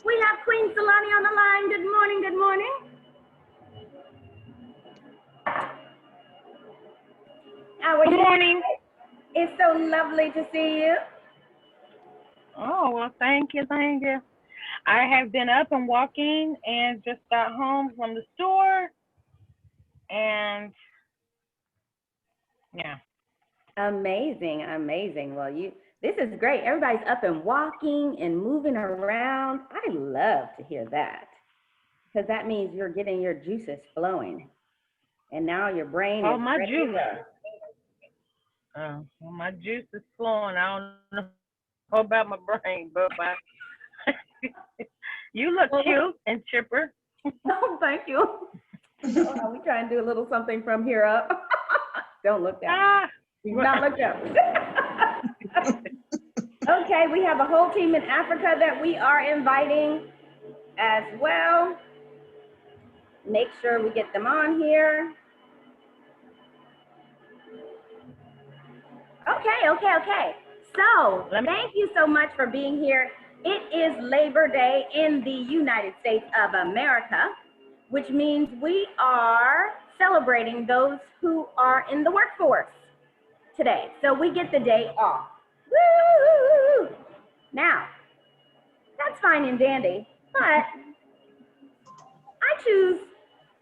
We have Queen Solani on the line. Good morning, good morning. How are you? Good morning. It's so lovely to see you. Oh, well, thank you, thank you. I have been up and walking and just got home from the store. And yeah. Amazing, amazing. Well, this is great. Everybody's up and walking and moving around. I love to hear that because that means you're getting your juices flowing. And now your brain is my ready juice. to go. Well, my juice is flowing. I don't know about my brain, but you look cute and chipper. Oh, thank you. Oh, we try and do a little something from here up. Don't look down. Do not look up. Okay, we have a whole team in Africa that we are inviting as well. Make sure we get them on here. Okay. So thank you so much for being here. It is Labor Day in the United States of America, which means we are celebrating those who are in the workforce today. So we get the day off. Woo! Now, that's fine and dandy, but I choose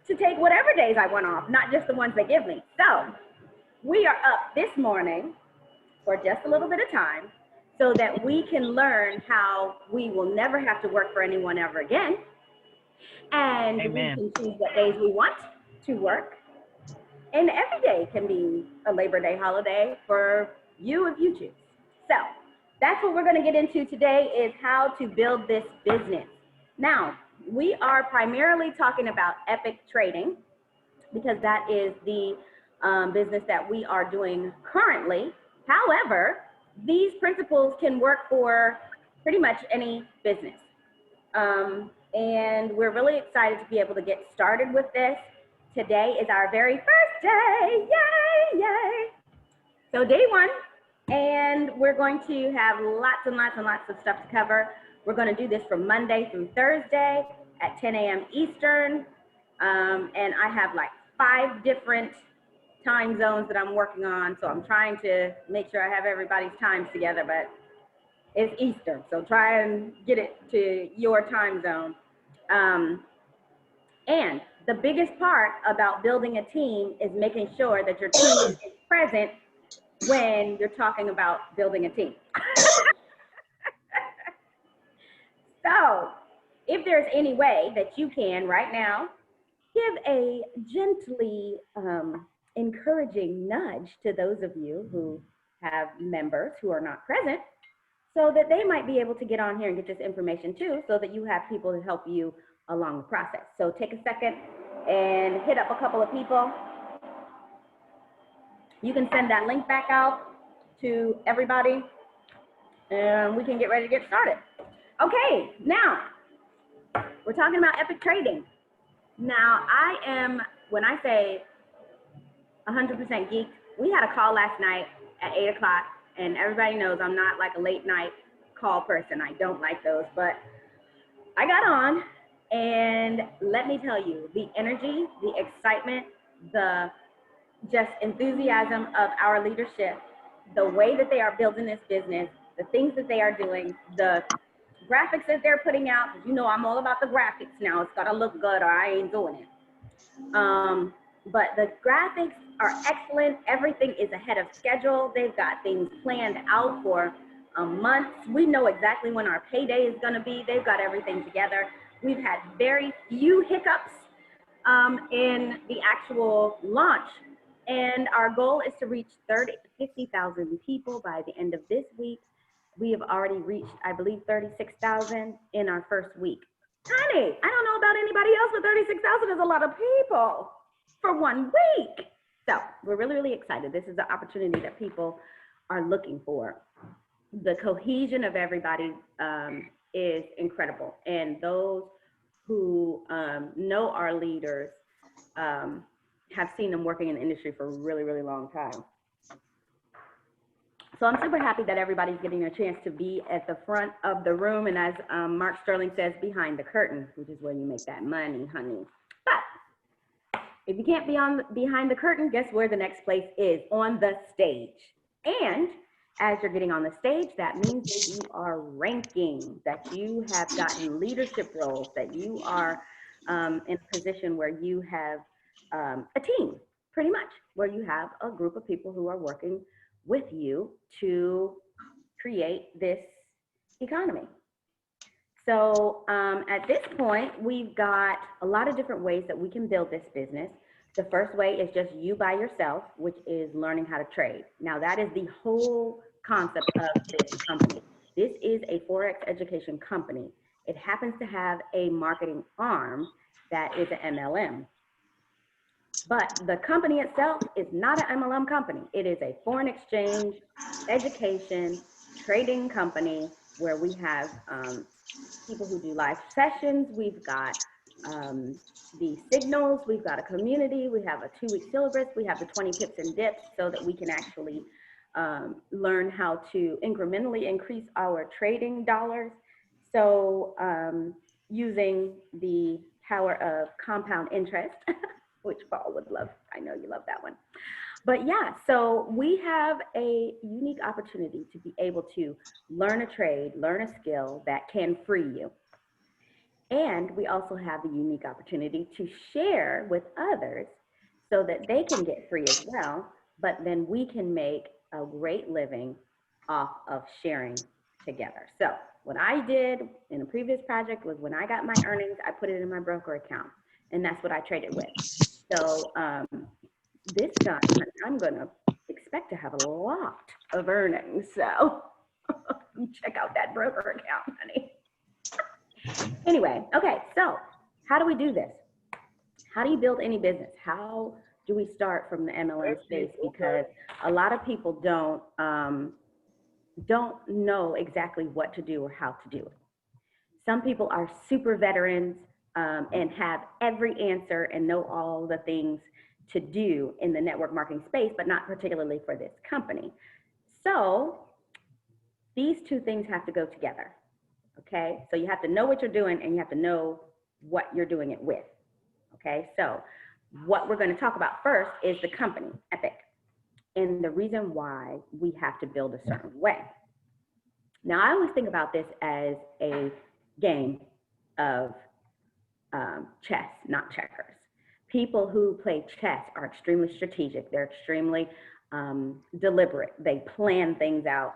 to take whatever days I want off, not just the ones they give me. So we are up this morning for just a little bit of time so that we can learn how we will never have to work for anyone ever again. And Amen. We can choose what days we want to work. And every day can be a Labor Day holiday for you if you choose. So that's what we're going to get into today, is how to build this business. Now, we are primarily talking about epic trading because that is the business that we are doing currently. However, these principles can work for pretty much any business. And we're really excited to be able to get started with this. Today is our very first day, yay! So day one, and we're going to have lots and lots of stuff to cover. We're going to do this from Monday through Thursday at 10 a.m. Eastern. And I have like 5 different time zones that I'm working on. So I'm trying to make sure I have everybody's times together, but it's Eastern. So try and get it to your time zone. And the biggest part about building a team is making sure that your team is present when you're talking about building a team. So if there's any way that you can right now, give a gently encouraging nudge to those of you who have members who are not present so that they might be able to get on here and get this information too, so that you have people to help you along the process. So take a second and hit up a couple of people. You can send that link back out to everybody and we can get ready to get started. Okay, now we're talking about epic trading. Now when I say 100% geek, we had a call last night at 8 o'clock and everybody knows I'm not like a late night call person. I don't like those, but I got on and let me tell you, the energy, the excitement, the just enthusiasm of our leadership, the way that they are building this business, the things that they are doing, the graphics that they're putting out, because you know I'm all about the graphics now. It's gotta look good or I ain't doing it. But the graphics are excellent. Everything is ahead of schedule. They've got things planned out for months. We know exactly when our payday is gonna be. They've got everything together. We've had very few hiccups in the actual launch. And our goal is to reach 50,000 people by the end of this week. We have already reached, I believe, 36,000 in our first week. Honey, I don't know about anybody else, but 36,000 is a lot of people for 1 week. So we're really, really excited. This is the opportunity that people are looking for. The cohesion of everybody is incredible. And those who know our leaders have seen them working in the industry for a really, really long time. So I'm super happy that everybody's getting a chance to be at the front of the room. And as Mark Sterling says, behind the curtain, which is where you make that money, honey. But if you can't be behind the curtain, guess where the next place is? On the stage. And as you're getting on the stage, that means that you are ranking, that you have gotten leadership roles, that you are in a position where you have a team, pretty much, where you have a group of people who are working with you to create this economy. So at this point, we've got a lot of different ways that we can build this business. The first way is just you by yourself, which is learning how to trade. Now that is the whole concept of this company. This is a Forex education company. It happens to have a marketing arm that is an MLM. But the company itself is not an MLM company. It is a foreign exchange, education, trading company where we have people who do live sessions. We've got the signals. We've got a community. We have a 2-week syllabus. We have the 20 tips and dips so that we can actually learn how to incrementally increase our trading dollars. So using the power of compound interest, which Paul would love. I know you love that one. But yeah, so we have a unique opportunity to be able to learn a trade, learn a skill that can free you. And we also have the unique opportunity to share with others so that they can get free as well, but then we can make a great living off of sharing together. So what I did in a previous project was when I got my earnings, I put it in my broker account, and that's what I traded with. So this time I'm gonna expect to have a lot of earnings. So check out that broker account, honey. Anyway, okay, so how do we do this? How do you build any business? How do we start from the MLM space? Because a lot of people don't know exactly what to do or how to do it. Some people are super veterans and have every answer and know all the things to do in the network marketing space, but not particularly for this company. So these two things have to go together, okay? So you have to know what you're doing and you have to know what you're doing it with, okay? So what we're gonna talk about first is the company, Epic, and the reason why we have to build a certain way. Now, I always think about this as a game of chess, not checkers. People who play chess are extremely strategic. They're extremely deliberate. They plan things out.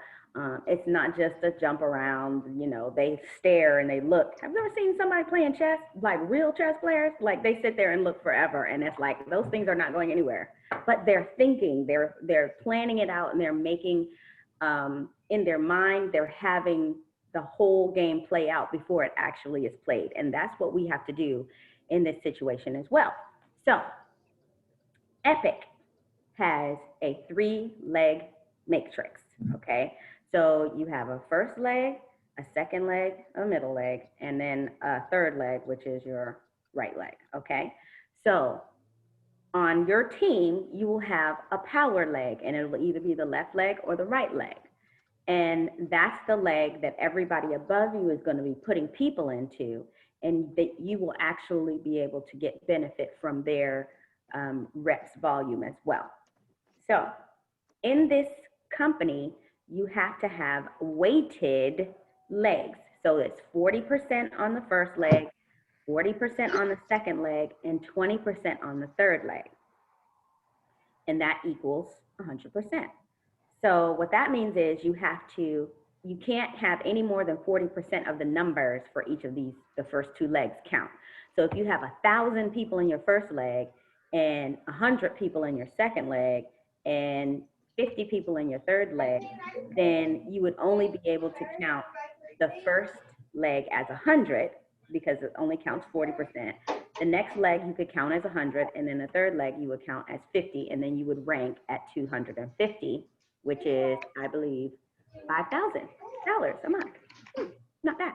It's not just a jump around, you know, they stare and they look. Have you ever seen somebody playing chess, like real chess players? Like they sit there and look forever, and it's like those things are not going anywhere. But they're thinking, they're planning it out, and they're making, in their mind, they're having the whole game play out before it actually is played. And that's what we have to do in this situation as well. So Epic has a 3-leg matrix, okay? So you have a first leg, a second leg, a middle leg, and then a third leg, which is your right leg, okay? So on your team, you will have a power leg, and it will either be the left leg or the right leg. And that's the leg that everybody above you is going to be putting people into, and that you will actually be able to get benefit from their reps volume as well. So in this company, you have to have weighted legs. So it's 40% on the first leg, 40% on the second leg, and 20% on the third leg. And that equals 100%. So what that means is you can't have any more than 40% of the numbers for each of these, the first 2 legs count. So if you have 1,000 people in your first leg and 100 people in your second leg and 50 people in your third leg, then you would only be able to count the first leg as 100 because it only counts 40%. The next leg you could count as 100, and then the third leg you would count as 50, and then you would rank at 250. Which is, I believe, $5,000 a month. Not bad.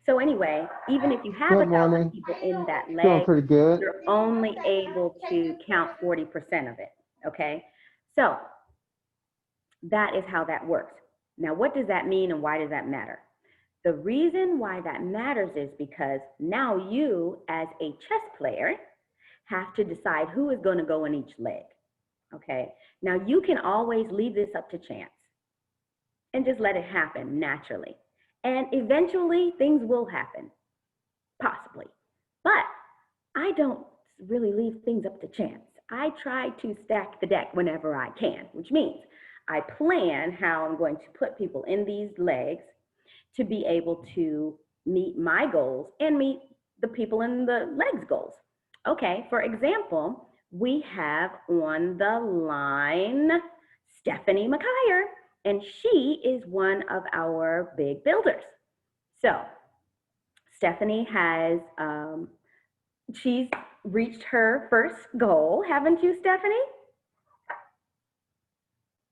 So anyway, even if you have 1,000 people in that leg, you're only able to count 40% of it, okay? So That is how that works. Now, what does that mean and why does that matter? The reason why that matters is because now you, as a chess player, have to decide who is going to go in each leg. Okay. Now, you can always leave this up to chance and just let it happen naturally. And eventually, things will happen, possibly. But I don't really leave things up to chance. I try to stack the deck whenever I can, which means I plan how I'm going to put people in these legs to be able to meet my goals and meet the people in the legs goals. Okay, for example, we have on the line Stephanie McKire, and she is one of our big builders. So Stephanie has, she's reached her first goal, haven't you, Stephanie?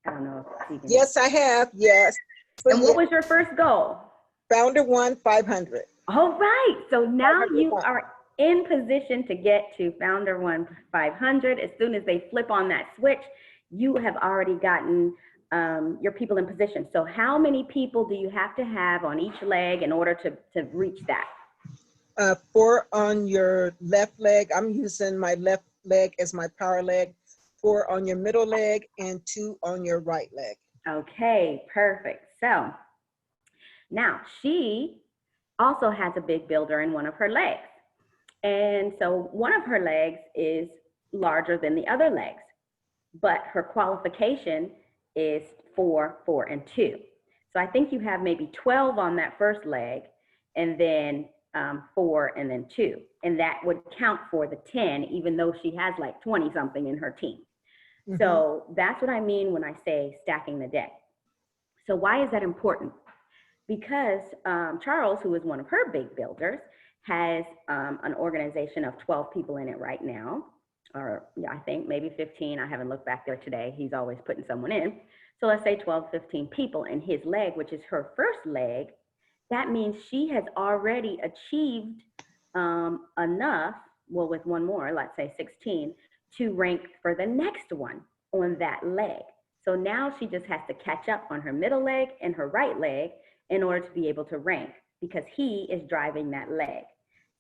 I don't know if you can. Yes, I have. Yes. And what was your first goal? Founder 1, 500. All right. So now you are in position to get to Founder 1, 500. As soon as they flip on that switch, you have already gotten your people in position. So how many people do you have to have on each leg in order to reach that? 4 on your left leg. I'm using my left leg as my power leg. 4 on your middle leg and 2 on your right leg. Okay, perfect. So now she also has a big builder in one of her legs. And so one of her legs is larger than the other legs, but her qualification is 4, 4, and 2. So I think you have maybe 12 on that first leg, and then 4 and then 2. And that would count for the 10, even though she has like 20 something in her team. Mm-hmm. So that's what I mean when I say stacking the deck. So why is that important? Because Charles, who is one of her big builders, has an organization of 12 people in it right now, or yeah, I think maybe 15. I haven't looked back there today. He's always putting someone in. So let's say 12, 15 people in his leg, which is her first leg. That means she has already achieved enough, well, with one more, let's say 16, to rank for the next one on that leg. So now she just has to catch up on her middle leg and her right leg in order to be able to rank, because he is driving that leg.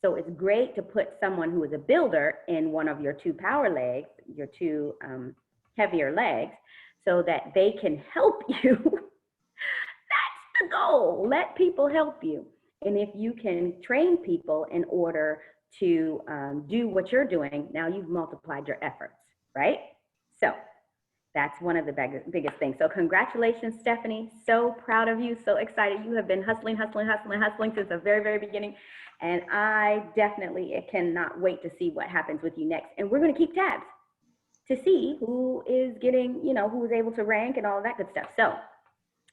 So it's great to put someone who is a builder in one of your 2 power legs, your 2 heavier legs, so that they can help you. That's the goal. Let people help you. And if you can train people in order to do what you're doing, now you've multiplied your efforts, right? So that's one of the biggest things. So congratulations, Stephanie. So proud of you. So excited. You have been hustling since the very, very beginning. And I definitely cannot wait to see what happens with you next. And we're going to keep tabs to see who is getting, who is able to rank and all of that good stuff. So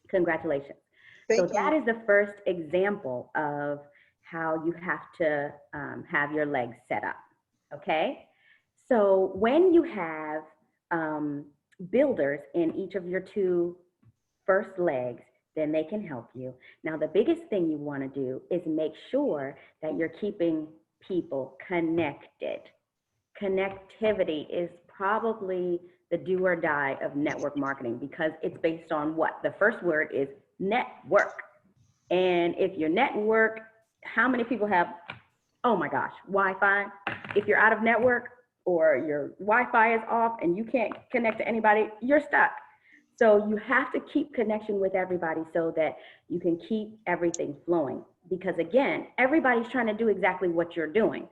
congratulations. So that is the first example of how you have to have your legs set up. Okay. So when you have builders in each of your 2 first legs, then they can help you. Now, the biggest thing you want to do is make sure that you're keeping people connected. Connectivity is probably the do or die of network marketing, because it's based on what? The first word is network. And if your network, how many people have, oh my gosh, Wi-Fi? If you're out of network, or your Wi-Fi is off and you can't connect to anybody, you're stuck. So you have to keep connection with everybody so that you can keep everything flowing. Because again, everybody's trying to do exactly what you're doing.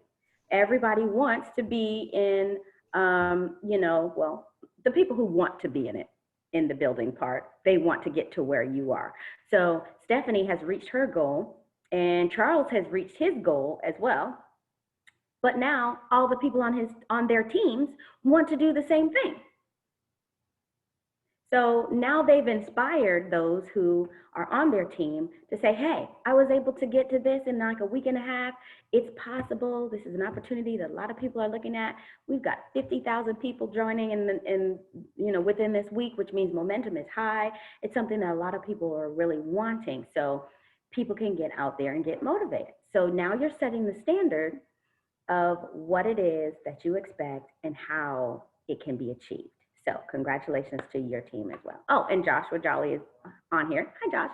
Everybody wants to be in, well, the people who want to be in it, in the building part, they want to get to where you are. So Stephanie has reached her goal, and Charles has reached his goal as well. But now all the people on their teams want to do the same thing. So now they've inspired those who are on their team to say, hey, I was able to get to this in like a week and a half. It's possible. This is an opportunity that a lot of people are looking at. We've got 50,000 people joining within this week, which means momentum is high. It's something that a lot of people are really wanting. So people can get out there and get motivated. So now you're setting the standard of what it is that you expect and how it can be achieved. So congratulations to your team as well. Oh, and Joshua Jolly is on here. Hi, Josh.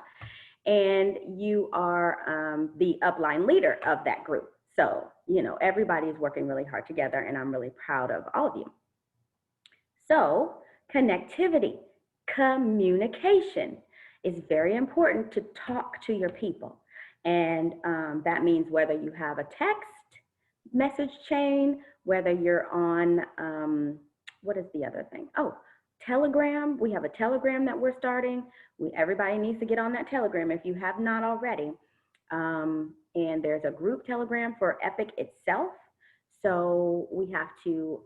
And you are the upline leader of that group. So, you know, everybody is working really hard together, and I'm really proud of all of you. So connectivity, communication is very important to talk to your people. And that means whether you have a text message chain, whether you're on, what is the other thing? Oh, Telegram. We have a Telegram that we're starting. Everybody needs to get on that Telegram if you have not already. And there's a group Telegram for Epic itself. So we have to,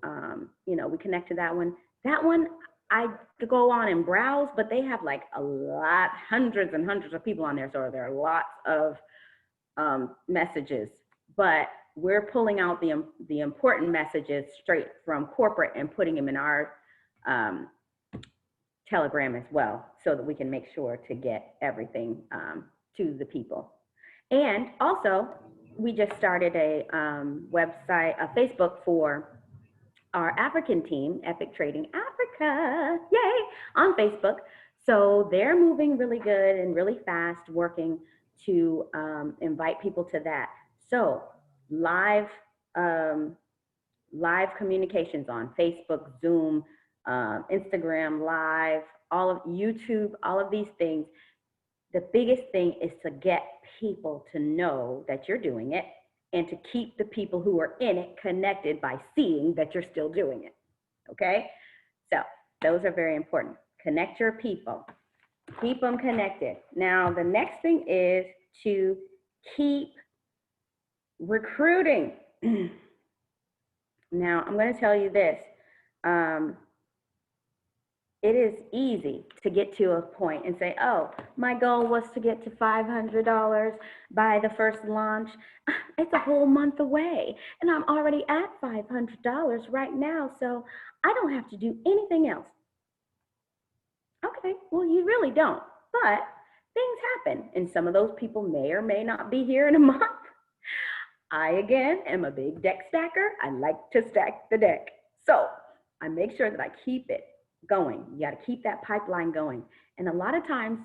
you know, we connect to that one. That one, I go on and browse, but they have like a lot, hundreds and hundreds of people on there. So there are lots of messages, but we're pulling out the important messages straight from corporate and putting them in our Telegram as well, so that we can make sure to get everything to the people. And also, we just started a website, a Facebook for our African team, Epic Trading Africa, yay, on Facebook. So they're moving really good and really fast, working to invite people to that. So live communications on Facebook, Zoom, Instagram Live, all of YouTube, all of these things. The biggest thing is to get people to know that you're doing it, and to keep the people who are in it connected by seeing that you're still doing it, okay? So those are very important. Connect your people, keep them connected. Now, the next thing is to keep recruiting. Now, I'm gonna tell you this. It is easy to get to a point and say, oh, my goal was to get to $500 by the first launch. It's a whole month away, and I'm already at $500 right now, so I don't have to do anything else. Okay, well, you really don't, but things happen, and some of those people may or may not be here in a month. I, again, am a big deck stacker. I like to stack the deck. So I make sure that I keep it going. You got to keep that pipeline going. And a lot of times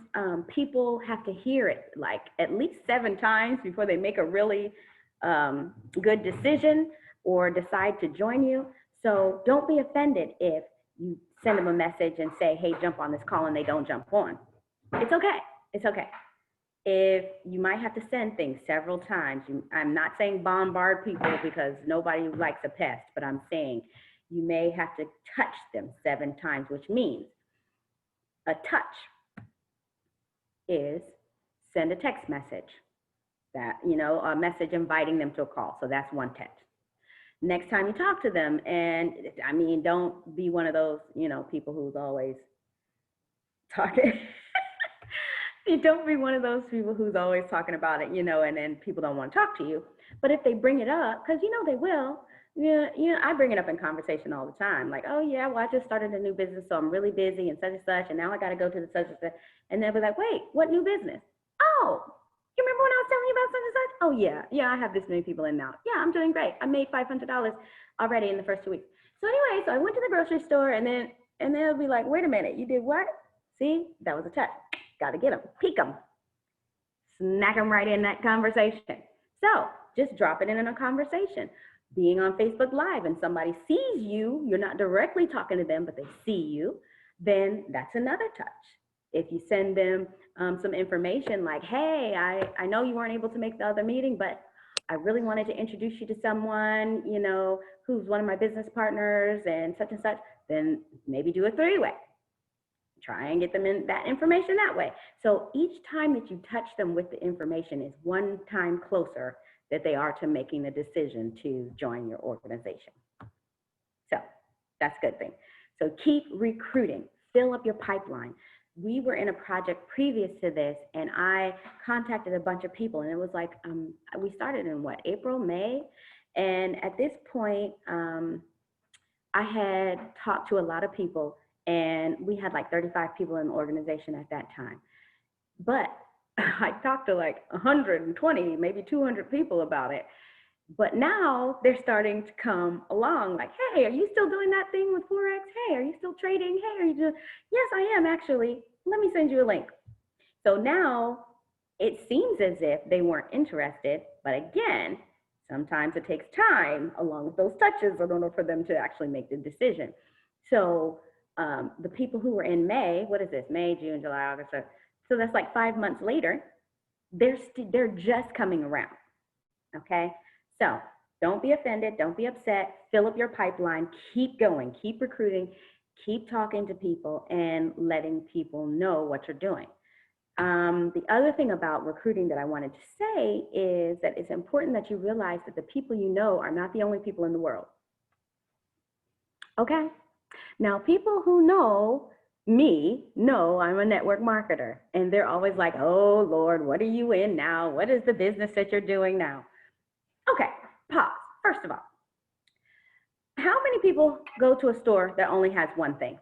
people have to hear it like at least 7 times before they make a really good decision or decide to join you. So don't be offended if you send them a message and say, hey, jump on this call, and they don't jump on. It's okay. It's okay. If you might have to send things several times, I'm not saying bombard people, because nobody likes a pest, but I'm saying you may have to touch them 7 times, which means a touch is send a text message, that, you know, a message inviting them to a call. So that's one touch. Next time you talk to them, and I mean, don't be one of those, you know, people who's always talking. You don't be one of those people who's always talking about it, you know, and then people don't want to talk to you. But if they bring it up, because you know they will, yeah, I bring it up in conversation all the time. Like, oh yeah, well, I just started a new business, so I'm really busy and such, and now I got to go to the such and such. And they'll be like, wait, what new business? Oh, you remember when I was telling you about such and such? Oh yeah, I have this many people in now. Yeah, I'm doing great. I made $500 already in the first 2 weeks. So anyway, so I went to the grocery store, and then they'll be like, wait a minute, you did what? See, that was a touch. Got to get them, peek them, smack them right in that conversation. So just drop it in a conversation. Being on Facebook Live and somebody sees you, you're not directly talking to them, but they see you, then that's another touch. If you send them some information like, hey, I know you weren't able to make the other meeting, but I really wanted to introduce you to someone, you know, who's one of my business partners and such, then maybe do a 3-way. Try and get them in that information that way. So each time that you touch them with the information is one time closer that they are to making the decision to join your organization. So that's a good thing. So keep recruiting, fill up your pipeline. We were in a project previous to this, and I contacted a bunch of people, and it was like, we started in what, April, May? And at this point, I had talked to a lot of people, and we had like 35 people in the organization at that time. But I talked to like 120, maybe 200 people about it. But now they're starting to come along like, hey, are you still doing that thing with Forex? Hey, are you still trading? Hey, are you doing? Yes, I am actually. Let me send you a link. So now it seems as if they weren't interested, but again, sometimes it takes time along with those touches in order for them to actually make the decision. So the people who were in May, what is this? May, June, July, August. So that's like 5 months later. They're just coming around. Okay. So don't be offended. Don't be upset. Fill up your pipeline. Keep going. Keep recruiting. Keep talking to people and letting people know what you're doing. The other thing about recruiting that I wanted to say is that it's important that you realize that the people you know are not the only people in the world. Okay? Now, people who know me know I'm a network marketer, and they're always like, oh, Lord, what are you in now? What is the business that you're doing now? Okay, pause. First of all, how many people go to a store that only has one thing?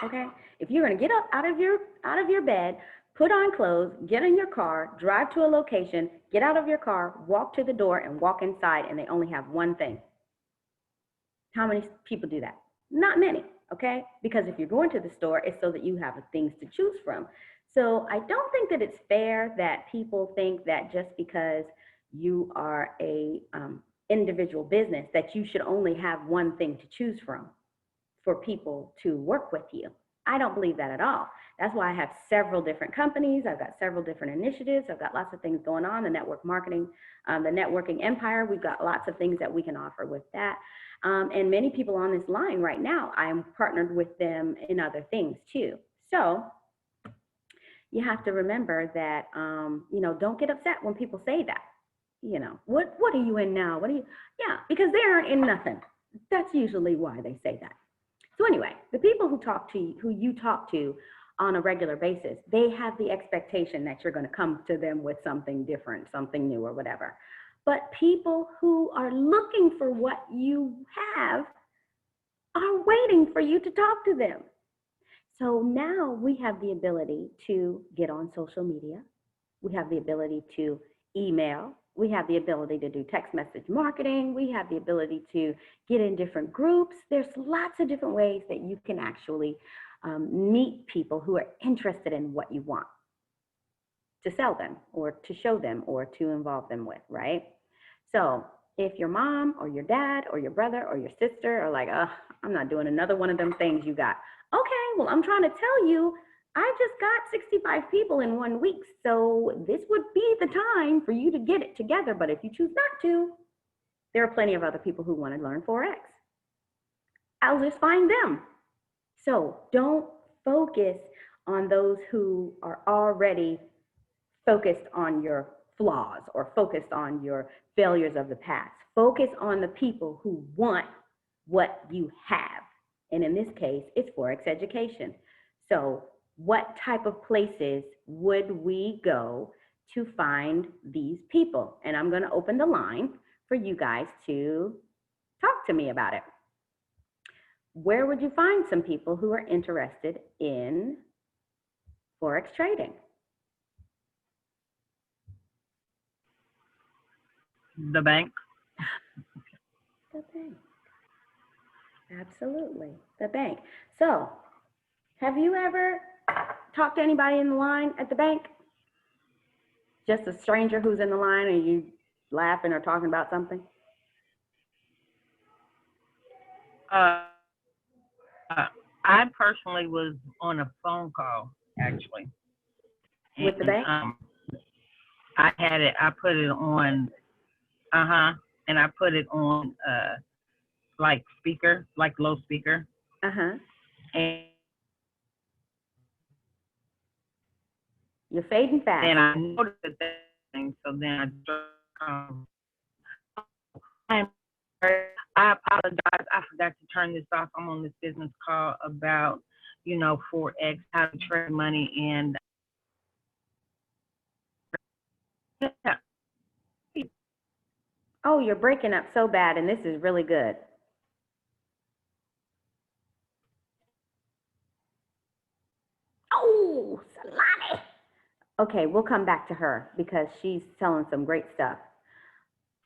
Okay, if you're going to get up out of your bed, put on clothes, get in your car, drive to a location, get out of your car, walk to the door, and walk inside, and they only have one thing. How many people do that? Not many, okay? Because if you're going to the store, it's so that you have things to choose from. So I don't think that it's fair that people think that just because you are a individual business that you should only have one thing to choose from for people to work with you. I don't believe that at all. That's why I have several different companies. I've got several different initiatives. I've got lots of things going on, the network marketing, the networking empire. We've got lots of things that we can offer with that. And many people on this line right now, I am partnered with them in other things too. So you have to remember that, don't get upset when people say that. What are you in now? Yeah, because they aren't in nothing. That's usually why they say that. So anyway, the people who you talk to on a regular basis, they have the expectation that you're going to come to them with something different, something new or whatever. But people who are looking for what you have are waiting for you to talk to them. So now we have the ability to get on social media. We have the ability to email. We have the ability to do text message marketing. We have the ability to get in different groups. There's lots of different ways that you can actually meet people who are interested in what you want to sell them or to show them or to involve them with, right? So if your mom or your dad or your brother or your sister are like, I'm not doing another one of them things you got. Okay, well, I'm trying to tell you, I just got 65 people in 1 week, so this would be the time for you to get it together. But if you choose not to, there are plenty of other people who want to learn Forex. I'll just find them. So don't focus on those who are already focused on your flaws or focused on your failures of the past. Focus on the people who want what you have. And in this case, it's Forex education. So what type of places would we go to find these people? And I'm going to open the line for you guys to talk to me about it. Where would you find some people who are interested in Forex trading? The bank. The bank. Absolutely, the bank. So, have you ever talked to anybody in the line at the bank? Just a stranger who's in the line and you laughing or talking about something? I personally was on a phone call, actually. With the bank? I put it on, and I put it on, like speaker, like low speaker. And you're fading fast. And I noticed that thing, so then I apologize. I forgot to turn this off. I'm on this business call about, Forex, how to trade money, and yeah. Oh, you're breaking up so bad, and this is really good. Oh, Salami. Okay, we'll come back to her because she's telling some great stuff.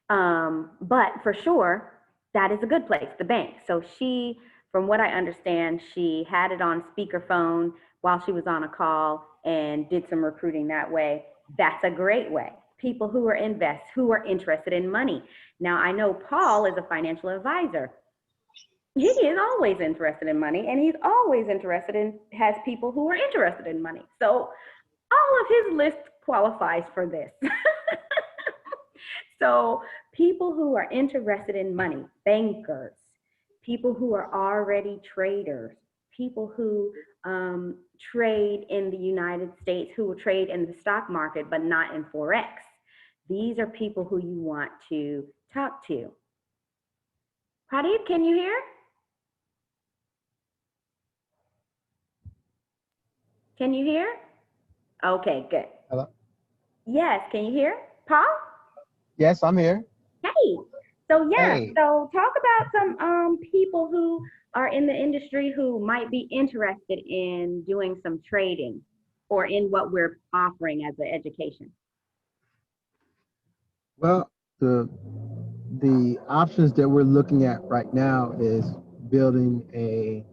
But for sure, that is a good place, the bank. So she, from what I understand, she had it on speakerphone while she was on a call and did some recruiting that way. That's a great way. People who are who are interested in money. Now I know Paul is a financial advisor. He is always interested in money, and he's always interested in, has people who are interested in money. So all of his list qualifies for this. So people who are interested in money, bankers, people who are already traders, people who trade in the United States, who will trade in the stock market, but not in Forex. These are people who you want to talk to. Pradeep, can you hear? Can you hear? Okay, good. Hello? Yes, can you hear? Paul? Yes, I'm here. Hey. So yeah, Hey. so talk about some people who are in the industry who might be interested in doing some trading or in what we're offering as an education. Well, the options that we're looking at right now is building a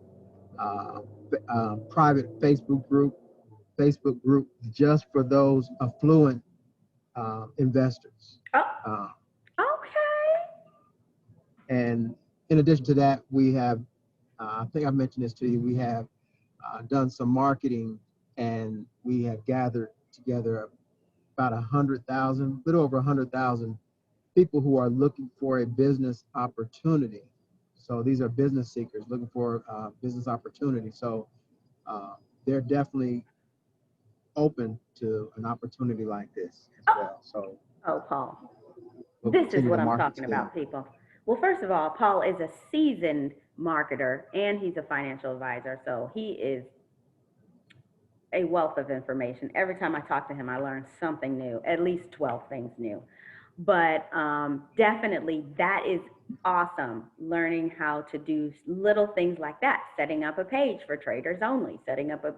private Facebook group just for those affluent investors. Oh, Uh, okay. and in addition to that, we have, I think I mentioned this to you, we have done some marketing, and we have gathered together about 100,000, little over 100,000 people who are looking for a business opportunity. So these are business seekers looking for business opportunity. So they're definitely open to an opportunity like this as well. So Oh, Paul, we'll this is continue what to I'm market talking to them. about, people. Well, first of all, Paul is a seasoned marketer and he's a financial advisor. So he is a wealth of information. Every time I talk to him, I learn something new, at least 12 things new. But definitely that is awesome, learning how to do little things like that, setting up a page for traders only, setting up a,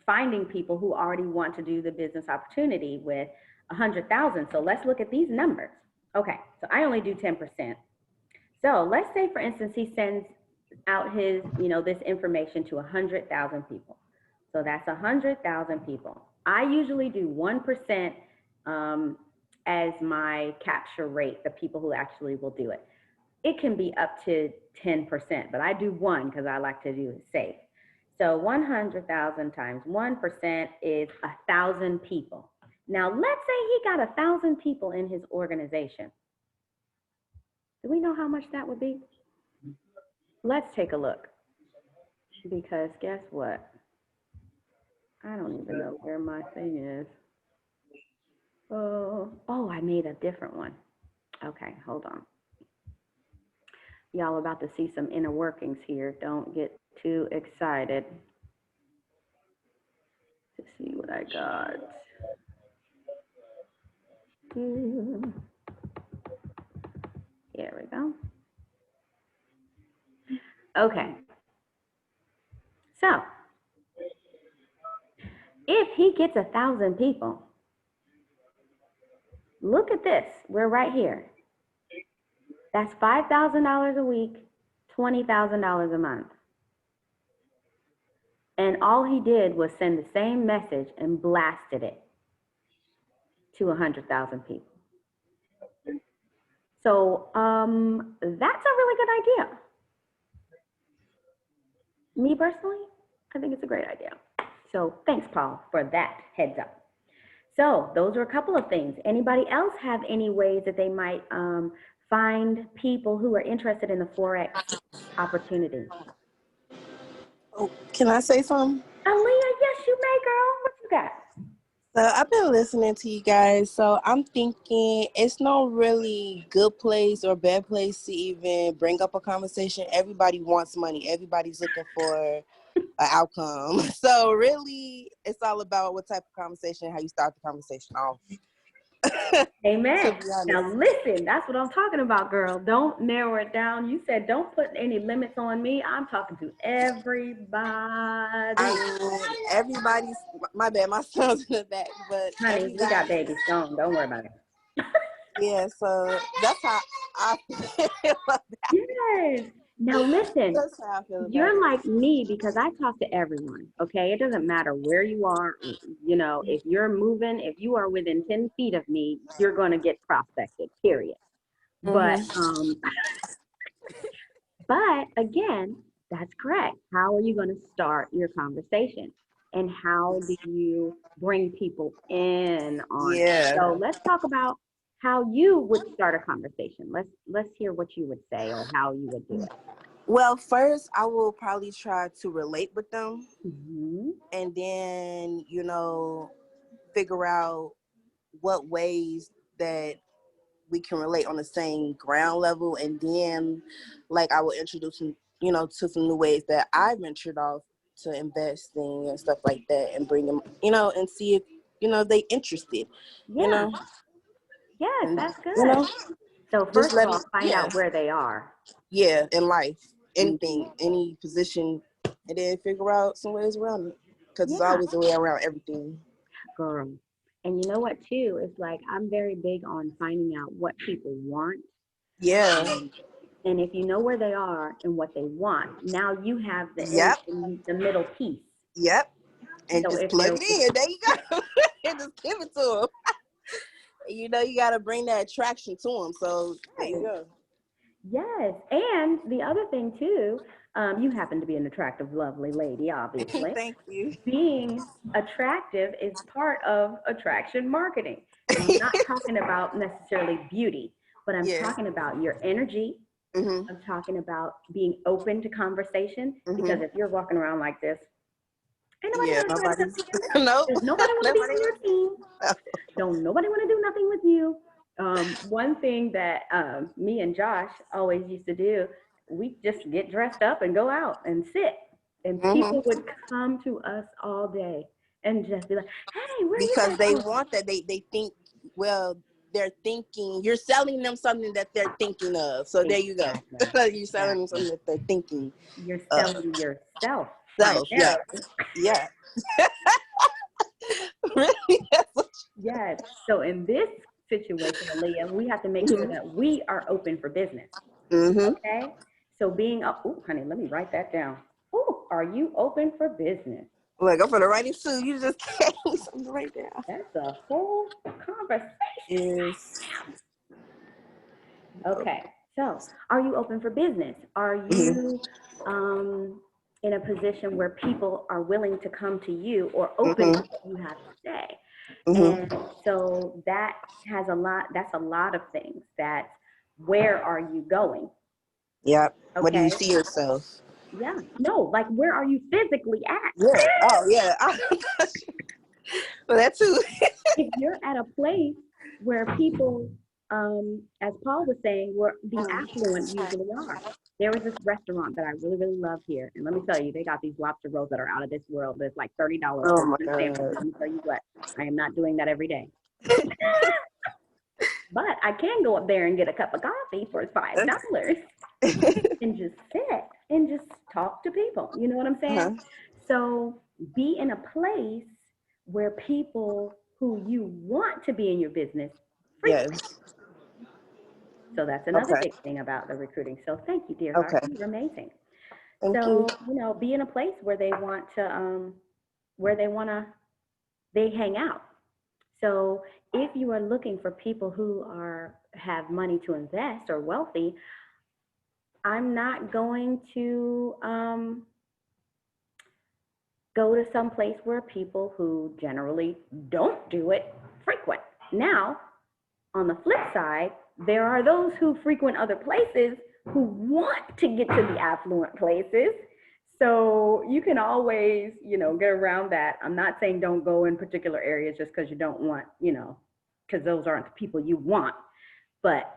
finding people who already want to do the business opportunity with 100,000. So let's look at these numbers. Okay, so I only do 10%. So let's say, for instance, he sends out his, this information to 100,000 people. So that's 100,000 people. I usually do 1% as my capture rate, the people who actually will do it. It can be up to 10%, but I do 1 because I like to do it safe. So 100,000 times 1% is 1,000 people. Now let's say he got 1,000 people in his organization. Do we know how much that would be? Let's take a look. Because guess what? I don't even know where my thing is. Oh, I made a different one. Okay, hold on. Y'all about to see some inner workings here. Don't get too excited. Let's see what I got. Here we go. Okay. So, if he gets 1,000 people, look at this. We're right here. That's $5,000 a week, $20,000 a month. And all he did was send the same message and blasted it to 100,000 people. So that's a really good idea. Me personally, I think it's a great idea. So thanks, Paul, for that heads up. So those are a couple of things. Anybody else have any ways that they might find people who are interested in the Forex opportunity? Oh, can I say something? Aaliyah, yes, you may, girl. What you got? So I've been listening to you guys, so I'm thinking it's no really good place or bad place to even bring up a conversation. Everybody wants money. Everybody's looking for an outcome. So really, it's all about what type of conversation, how you start the conversation off. Amen. To be Now honest. listen, that's what I'm talking about, girl. Don't narrow it down. You said don't put any limits on me. I'm talking to everybody. Everybody's, my bad, my son's in the back, but Honey, we got everybody, baby Stone. Don't worry about it. yeah, so that's how I feel about Yes. Now listen, that's how I feel about you're it. like me because I talk to everyone. Okay, it doesn't matter where you are. You know, if you're moving, if you are within 10 feet of me, you're going to get prospected. Period. But but again, that's correct. How are you going to start your conversation? And how do you bring people in on it? Yeah. So let's talk about how you would start a conversation. Let's hear what you would say or how you would do it. Well, first I will probably try to relate with them, Mm-hmm. and then, you know, figure out what ways that we can relate on the same ground level, and then like I will introduce them, you know, to some new ways that I ventured off to investing and stuff like that, and bring them, you know, and see if, you know, they interested, you Yeah. know, Yes, and, that's you good. know, So just first of let them, all, find yeah, out where they are. yeah, in life, Mhm. anything, any position, and then figure out some ways around it, because it's Yeah, always a way around everything. girl. And you know what too? It's like I'm very big on finding out what people want. Yeah. Um, and if you know where they are and what they want, now you have Yep. the middle piece. Yep. And So just if plug they're it in. There you go. And just give it to them. You know, you got to bring that attraction to them. So there you go. yes, and the other thing too, you happen to be an attractive, lovely lady, obviously. Thank you. Being attractive is part of attraction marketing. And I'm not talking about necessarily beauty, but I'm Yeah. talking about your energy. Mhm. I'm talking about being open to conversation. Because Mhm. if you're walking around like this, ain't nobody Yeah. want to do anything Nobody's. to you. Nope. There's nobody want to be Nobody. on your team. Don't nobody want to do nothing with you. One thing that me and Josh always used to do, we just get dressed up and go out and sit. And Mhm. people would come to us all day and just be like, hey, where you Because been? they Oh, want that. They think, well, they're thinking, you're selling them something that they're thinking of. So there you go. exactly. You're selling them Exactly. something that they're thinking You're of. selling yourself Self. Yeah. primarily. Yeah. Really? That's what Yes. So in this situation, Aaliyah, we have to make sure you, that we are open for business. mhm. Okay. So being up, oh, honey, let me write that down. Oh, are you open for business? Like, I'm gonna write it too. You just gave me something right there. That's a whole conversation. Is Okay. So are you open for business? Are mhm. you in a position where people are willing to come to you or open to Mhm. what you have to say? Mhm. And so that has a lot, that's a lot of things. That's where are you going? Yep. What do you Okay. see yourself? Yeah. No, like where are you physically at? Yeah. Oh yeah. Well, that too. If you're at a place where people, as Paul was saying, where the affluent usually are. There was this restaurant that I really, really love here. And let me tell you, they got these lobster rolls that are out of this world. It's like $30 Oh for my one sandwich. god. Let me tell you what, I am not doing that every day. But I can go up there and get a cup of coffee for $5 and just sit and just talk to people. You know what I'm saying? Uh-huh. So be in a place where people who you want to be in your business frequent. Yes. So that's another Okay. big thing about the recruiting. So thank you, dear heart. Okay. You're amazing. Thank you. So, you know, be in a place where they want to, where they want to, they hang out. So if you are looking for people who are have money to invest or wealthy, I'm not going to go to some place where people who generally don't do it frequent. Now, on the flip side, there are those who frequent other places who want to get to the affluent places. So you can always, you know, get around that. I'm not saying don't go in particular areas just because you don't want, you know, because those aren't the people you want. But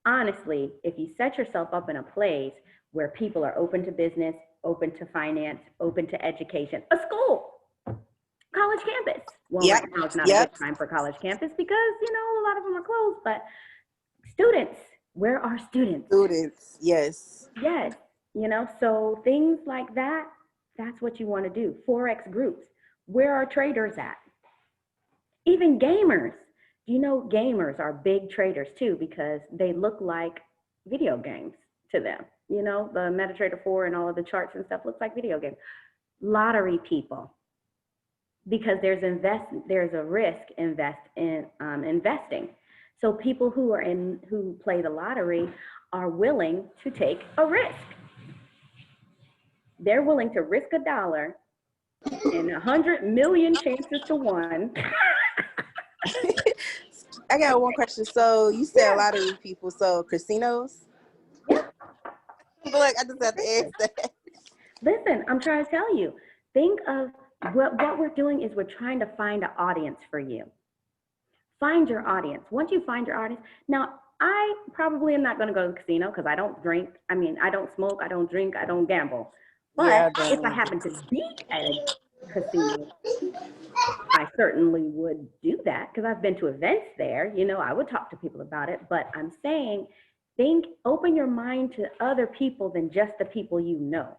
honestly, if you set yourself up in a place where people are open to business, open to finance, open to education, a school, college college campus. Well, Yep. right now it's not a Yep. good time for college campus because, a lot of them are closed, but students, where are students? Students, yes. Yes, so things like that, that's what you want to do. Forex groups, where are traders at? Even gamers. Do you know gamers are big traders too because they look like video games to them. The MetaTrader 4 and all of the charts and stuff looks like video games. Lottery people, because there's a risk investing. So people who play the lottery are willing to take a risk. They're willing to risk $1 and 100 million chances to 1. I got one question. So you said lottery people, so casinos? Yeah. Like, I just have to ask that. Listen, I'm trying to tell you, think of what we're doing is we're trying to find an audience for you. Find your audience. Once you find your audience, now I probably am not going to go to the casino because I don't drink. I mean, I don't smoke, I don't drink, I don't gamble. But Yeah, if I happen to be at a casino, I certainly would do that because I've been to events there. I would talk to people about it. But I'm saying, open your mind to other people than just the people you know.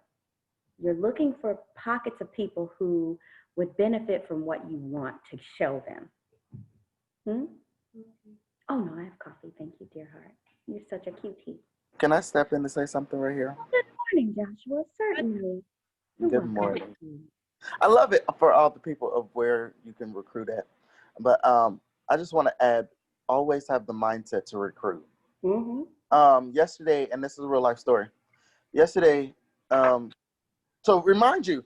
You're looking for pockets of people who would benefit from what you want to show them. Oh, no, I have coffee. Thank you, dear heart. You're such a cutie. Can I step in and say something right here? Good morning, Joshua. Certainly. Good morning. I love it for all the people of where you can recruit at. But I just want to add, always have the mindset to recruit. Yesterday, and this is a real life story. Yesterday, so remind you,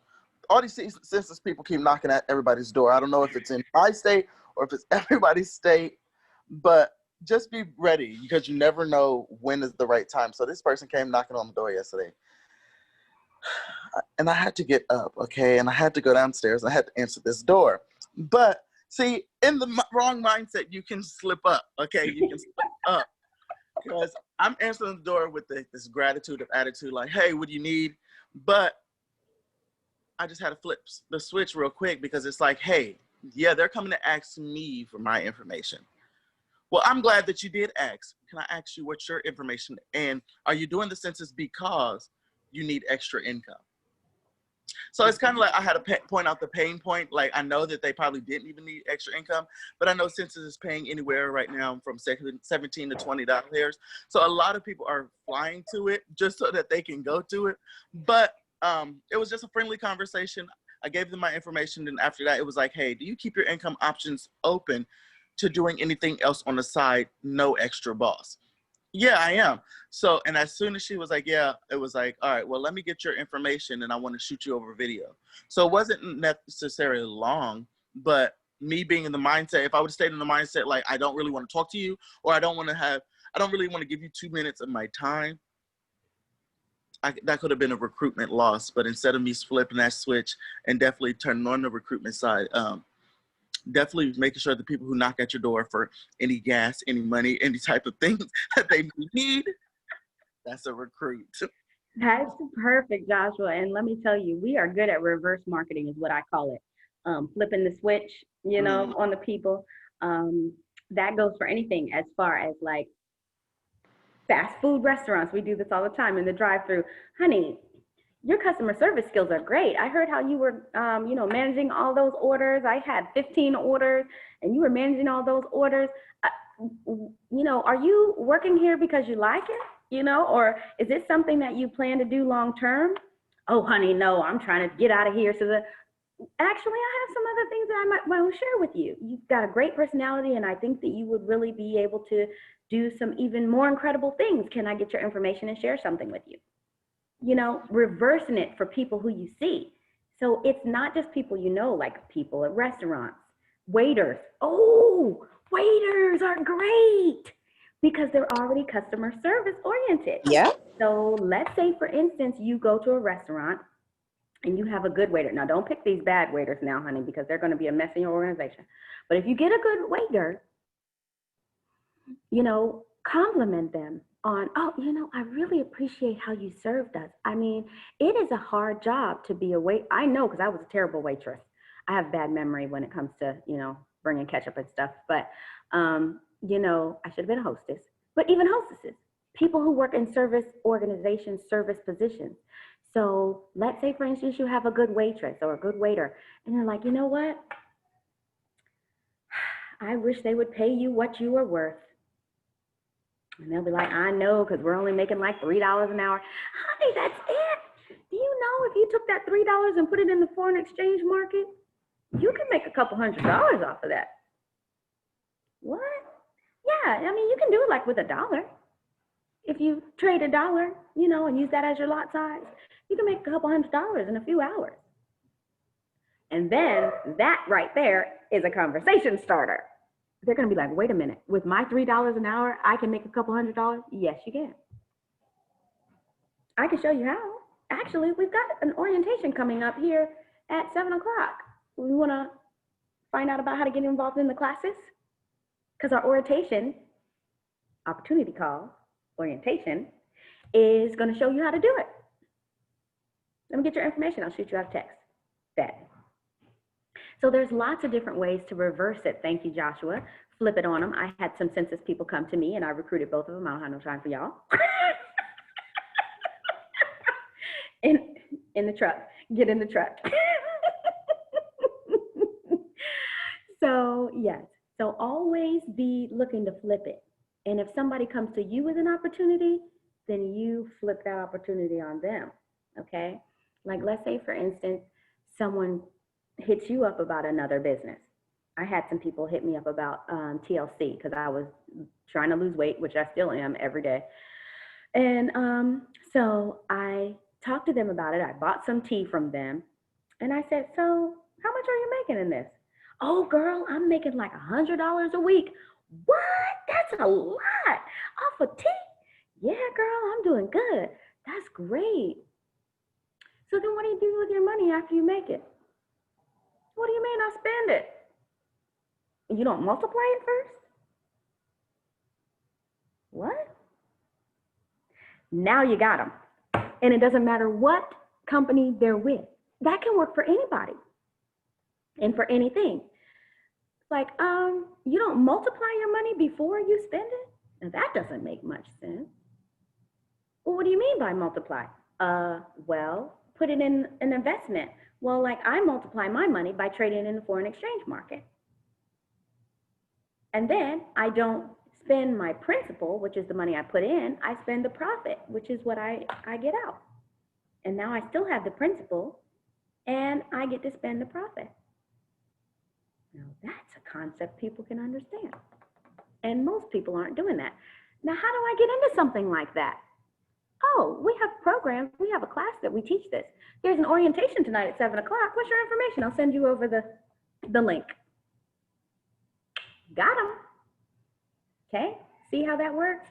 all these census people keep knocking at everybody's door. I don't know if it's in my state or if it's everybody's state, but just be ready because you never know when is the right time. So this person came knocking on the door yesterday. And I had to get up, okay? And I had to go downstairs. I had to answer this door. But see, in the wrong mindset, you can slip up, okay? You can slip up. Because I'm answering the door with this gratitude of attitude, like, hey, what do you need? But I just had to flip the switch real quick because it's like, hey, yeah, they're coming to ask me for my information. Well, I'm glad that you did ask. Can I ask you what's your information? And are you doing the census because you need extra income? So it's kind of like I had to point out the pain point. Like, I know that they probably didn't even need extra income, but I know census is paying anywhere right now from $17 to $20. So a lot of people are flying to it just so that they can go to it. But it was just a friendly conversation. I gave them my information. And after that, it was like, hey, do you keep your income options open to doing anything else on the side? No extra boss. Yeah, I am. So, and as soon as she was like, yeah, it was like, all right, well, let me get your information and I want to shoot you over video. So it wasn't necessarily long, but me being in the mindset, if I would have stayed in the mindset, like, I don't really want to talk to you, or I don't really want to give you 2 minutes of my time, that could have been a recruitment loss. But instead of me flipping that switch and definitely turning on the recruitment side, definitely making sure the people who knock at your door for any gas, any money, any type of things that they need, that's a recruit. That's perfect, Joshua. And let me tell you, we are good at reverse marketing is what I call it. Flipping the switch, on the people. That goes for anything as far as like fast food restaurants. We do this all the time in the drive-through. Honey, your customer service skills are great. I heard how you were, managing all those orders. I had 15 orders and you were managing all those orders. Are you working here because you like it, or is this something that you plan to do long-term? Oh, honey, no, I'm trying to get out of here. Actually, I have some other things that I might want to share with you. You've got a great personality and I think that you would really be able to do some even more incredible things. Can I get your information and share something with you? Reversing it for people who you see. So it's not just people like people at restaurants, waiters. Oh, waiters are great because they're already customer service oriented. Yeah. So let's say, for instance, you go to a restaurant and you have a good waiter. Now, don't pick these bad waiters now, honey, because they're going to be a mess in your organization. But if you get a good waiter, compliment them on, I really appreciate how you served us. I mean, it is a hard job to be a wait. I know, because I was a terrible waitress. I have bad memory when it comes to, bringing ketchup and stuff. But, I should have been a hostess. But even hostesses, people who work in service organizations, service positions. So let's say, for instance, you have a good waitress or a good waiter, and you're like, you know what? I wish they would pay you what you are worth. And they'll be like, I know, because we're only making like $3 an hour. Honey, that's it. Do you know if you took that $3 and put it in the foreign exchange market, you can make a couple $100 off of that. What? Yeah, I mean, you can do it like with $1. If you trade $1, and use that as your lot size, you can make a couple $100 in a few hours. And then that right there is a conversation starter. They're going to be like, wait a minute, with my $3 an hour, I can make a couple $100? Yes, you can. I can show you how. Actually, we've got an orientation coming up here at 7 o'clock. We want to find out about how to get involved in the classes, because our orientation, opportunity call, orientation, is going to show you how to do it. Let me get your information. I'll shoot you out a text. Bet. So there's lots of different ways to reverse it. Thank you, Joshua. Flip it on them. I had some census people come to me, and I recruited both of them. I don't have no time for y'all. In the truck. Get in the truck. So, yes. So always be looking to flip it. And if somebody comes to you with an opportunity, then you flip that opportunity on them. Okay? Like, let's say, for instance, someone hits you up about another business. I had some people hit me up about TLC because I was trying to lose weight, which I still am every day. And so I talked to them about it. I bought some tea from them. And I said, so how much are you making in this? Oh, girl, I'm making like $100 a week. What? That's a lot. Off of tea? Yeah, girl, I'm doing good. That's great. So then what do you do with your money after you make it? What do you mean I spend it? You don't multiply it first? What? Now you got them. And it doesn't matter what company they're with. That can work for anybody and for anything. Like, you don't multiply your money before you spend it? Now that doesn't make much sense. Well, what do you mean by multiply? Well, put it in an investment. Well, like I multiply my money by trading in the foreign exchange market. And then I don't spend my principal, which is the money I put in, I spend the profit, which is what I get out. And now I still have the principal and I get to spend the profit. Now that's a concept people can understand. And most people aren't doing that. Now, how do I get into something like that? Oh, we have programs. We have a class that we teach this. There's an orientation tonight at 7 o'clock. What's your information? I'll send you over the link. Got them. Okay, see how that works?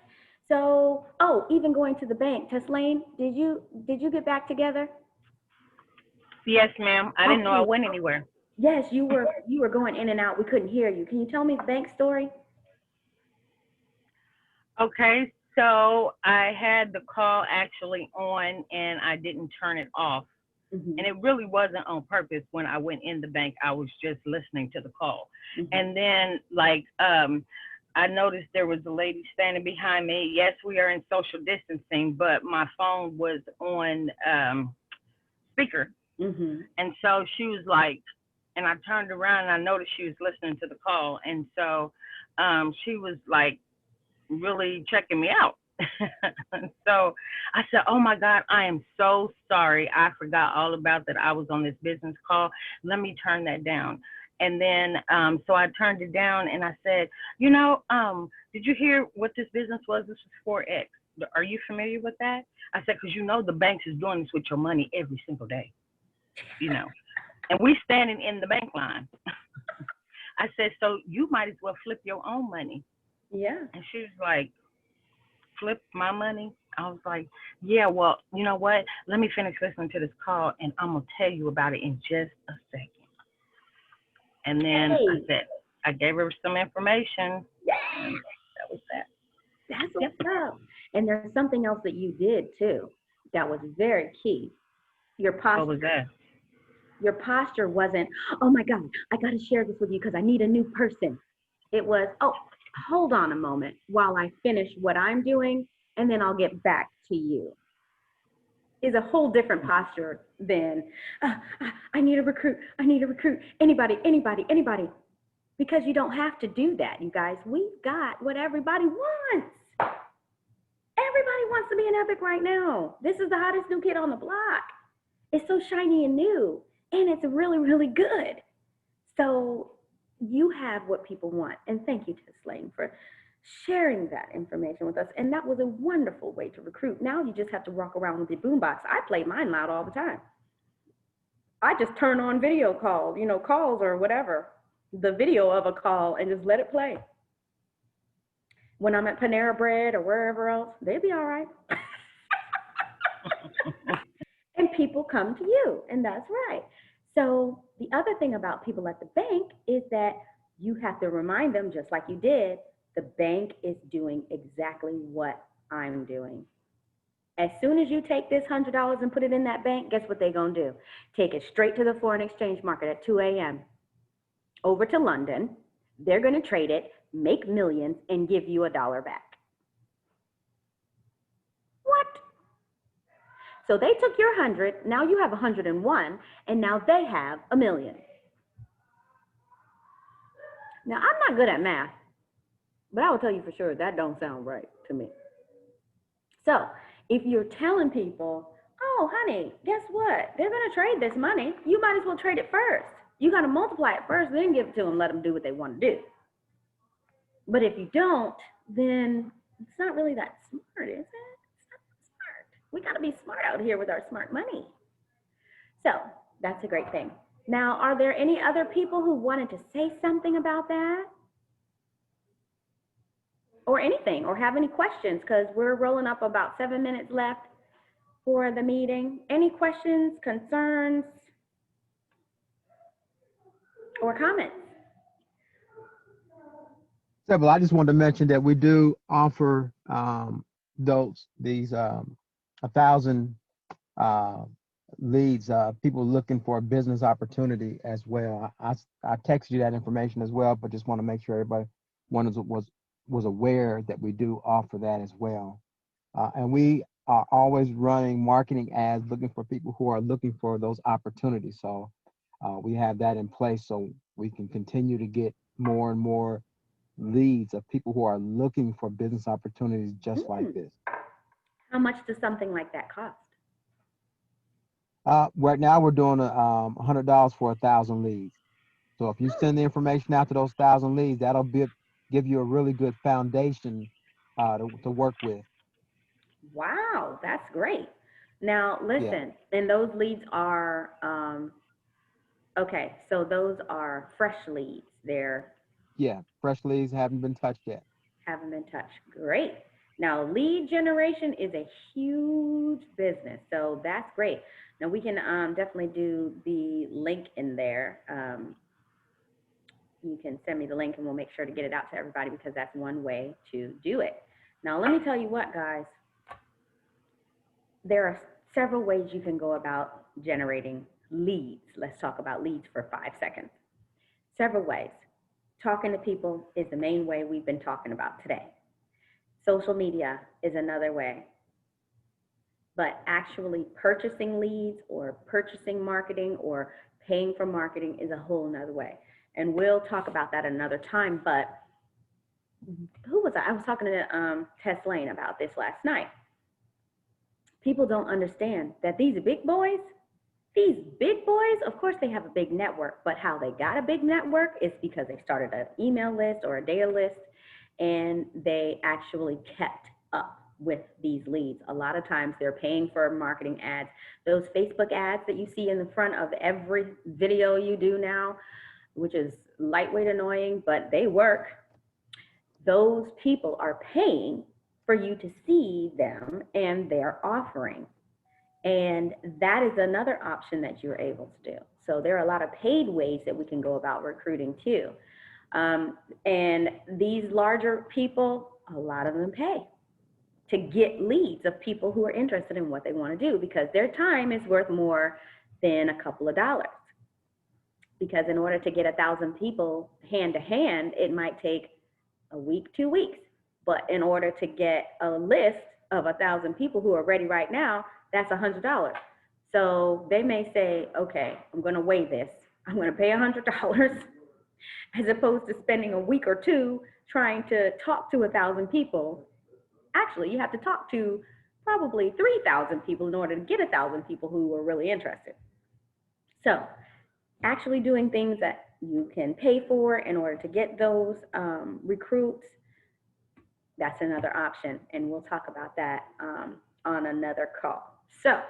So, oh, even going to the bank. Teslane, did you get back together? Yes, ma'am. I didn't know I went anywhere. Yes, you were going in and out. We couldn't hear you. Can you tell me the bank story? Okay, so I had the call actually on and I didn't turn it off. Mm-hmm. And it really wasn't on purpose. When I went in the bank, I was just listening to the call. Mm-hmm. And then like, I noticed there was a lady standing behind me. Yes, we are in social distancing, but my phone was on speaker. Mm-hmm. And so she was like, and I turned around and I noticed she was listening to the call. And so she was like really checking me out. So I said, oh my God, I am so sorry. I forgot all about that. I was on this business call. Let me turn that down. And then, so I turned it down and I said, did you hear what this business was? This was 4X. Are you familiar with that? I said, because the banks is doing this with your money every single day, and we standing in the bank line. I said, so you might as well flip your own money. Yeah. And she was like, flip my money? I was like, yeah, well, you know what? Let me finish listening to this call and I'm going to tell you about it in just a second. And then I said, I gave her some information. Yeah. And that was that. That's what's up. And there's something else that you did too that was very key. Your posture. What was that? Your posture wasn't, oh my God, I got to share this with you because I need a new person. It was, oh, hold on a moment while I finish what I'm doing, and then I'll get back to you. Is a whole different posture than, I need a recruit, I need a recruit, anybody, anybody, anybody. Because you don't have to do that, you guys. We've got what everybody wants. Everybody wants to be an epic right now. This is the hottest new kid on the block. It's so shiny and new, and it's really, really good. So you have what people want. And thank you to Slane for sharing that information with us. And that was a wonderful way to recruit. Now you just have to walk around with the boombox. I play mine loud all the time. I just turn on video calls, calls or whatever, the video of a call, and just let it play. When I'm at Panera Bread or wherever else, they'll be all right. And people come to you, and that's right. So the other thing about people at the bank is that you have to remind them, just like you did, the bank is doing exactly what I'm doing. As soon as you take this $100 and put it in that bank, guess what they're going to do? Take it straight to the foreign exchange market at 2 a.m. over to London. They're going to trade it, make millions, and give you $1 back. What? So they took your 100, now you have 101, and now they have $1 million. Now, I'm not good at math, but I will tell you for sure that don't sound right to me. So if you're telling people, oh, honey, guess what? They're going to trade this money. You might as well trade it first. You got to multiply it first, then give it to them, let them do what they want to do. But if you don't, then it's not really that smart, is it? It's not smart. We got to be smart out here with our smart money. So that's a great thing. Now, are there any other people who wanted to say something about that? Or anything, or have any questions? Because we're rolling up about 7 minutes left for the meeting. Any questions, concerns, or comments? Sybil, I just wanted to mention that we do offer these 1,000 leads, people looking for a business opportunity as well. I texted you that information as well, but just want to make sure everybody was aware that we do offer that as well. And we are always running marketing ads looking for people who are looking for those opportunities. So we have that in place so we can continue to get more and more leads of people who are looking for business opportunities just like this. How much does something like that cost? Right now we're doing $100 for 1,000 leads. So if you send the information out to those 1,000 leads, that'll give you a really good foundation to work with. Wow, that's great. Now listen, and those leads are, okay, so those are fresh leads. Yeah, fresh leads haven't been touched yet. Haven't been touched. Great. Now, lead generation is a huge business, so that's great. Now, we can definitely do the link in there. You can send me the link, and we'll make sure to get it out to everybody because that's one way to do it. Now, let me tell you what, guys. There are several ways you can go about generating leads. Let's talk about leads for 5 seconds. Several ways. Talking to people is the main way we've been talking about today. Social media is another way. But actually purchasing leads or purchasing marketing or paying for marketing is a whole nother way. And we'll talk about that another time. But who was I? I was talking to Tess Lane about this last night. People don't understand that these big boys, of course they have a big network, but how they got a big network is because they started an email list or a data list, and they actually kept up with these leads. A lot of times they're paying for marketing ads. Those Facebook ads that you see in the front of every video you do now, which is lightweight annoying, but they work. Those people are paying for you to see them and their offering. And that is another option that you're able to do. So there are a lot of paid ways that we can go about recruiting too. And these larger people, a lot of them pay to get leads of people who are interested in what they want to do because their time is worth more than a couple of dollars. Because in order to get 1,000 people hand to hand, it might take a week, 2 weeks. But in order to get a list of 1,000 people who are ready right now, that's $100. So they may say, okay, I'm going to weigh this. I'm going to pay $100 as opposed to spending a week or two trying to talk to 1,000 people. Actually, you have to talk to probably 3,000 people in order to get 1,000 people who are really interested. So actually doing things that you can pay for in order to get those recruits, that's another option. And we'll talk about that on another call. So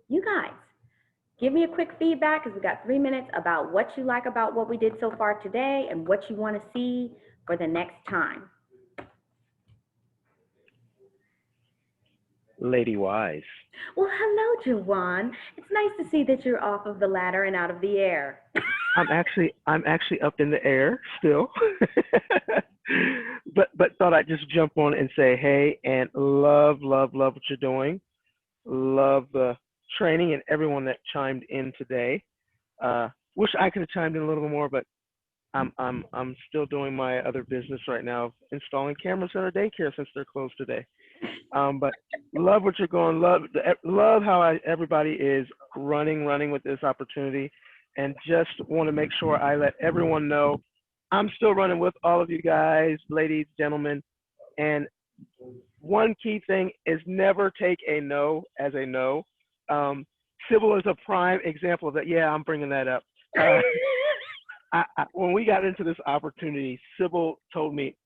you guys, give me a quick feedback, because we got 3 minutes, about what you like about what we did so far today and what you want to see for the next time. Lady Wise. Well, hello, Jawan. It's nice to see that you're off of the ladder and out of the air. I'm actually up in the air still, but thought I'd just jump on and say hey, and love what you're doing. Love the training and everyone that chimed in today. Wish I could have chimed in a little bit more, but I'm still doing my other business right now, installing cameras at our daycare since they're closed today. But love what you're going. Love how everybody is running with this opportunity, and just want to make sure I let everyone know I'm still running with all of you guys, ladies, gentlemen. And one key thing is never take a no as a no. Sybil is a prime example of that. Yeah, I'm bringing that up. When we got into this opportunity, Sybil told me,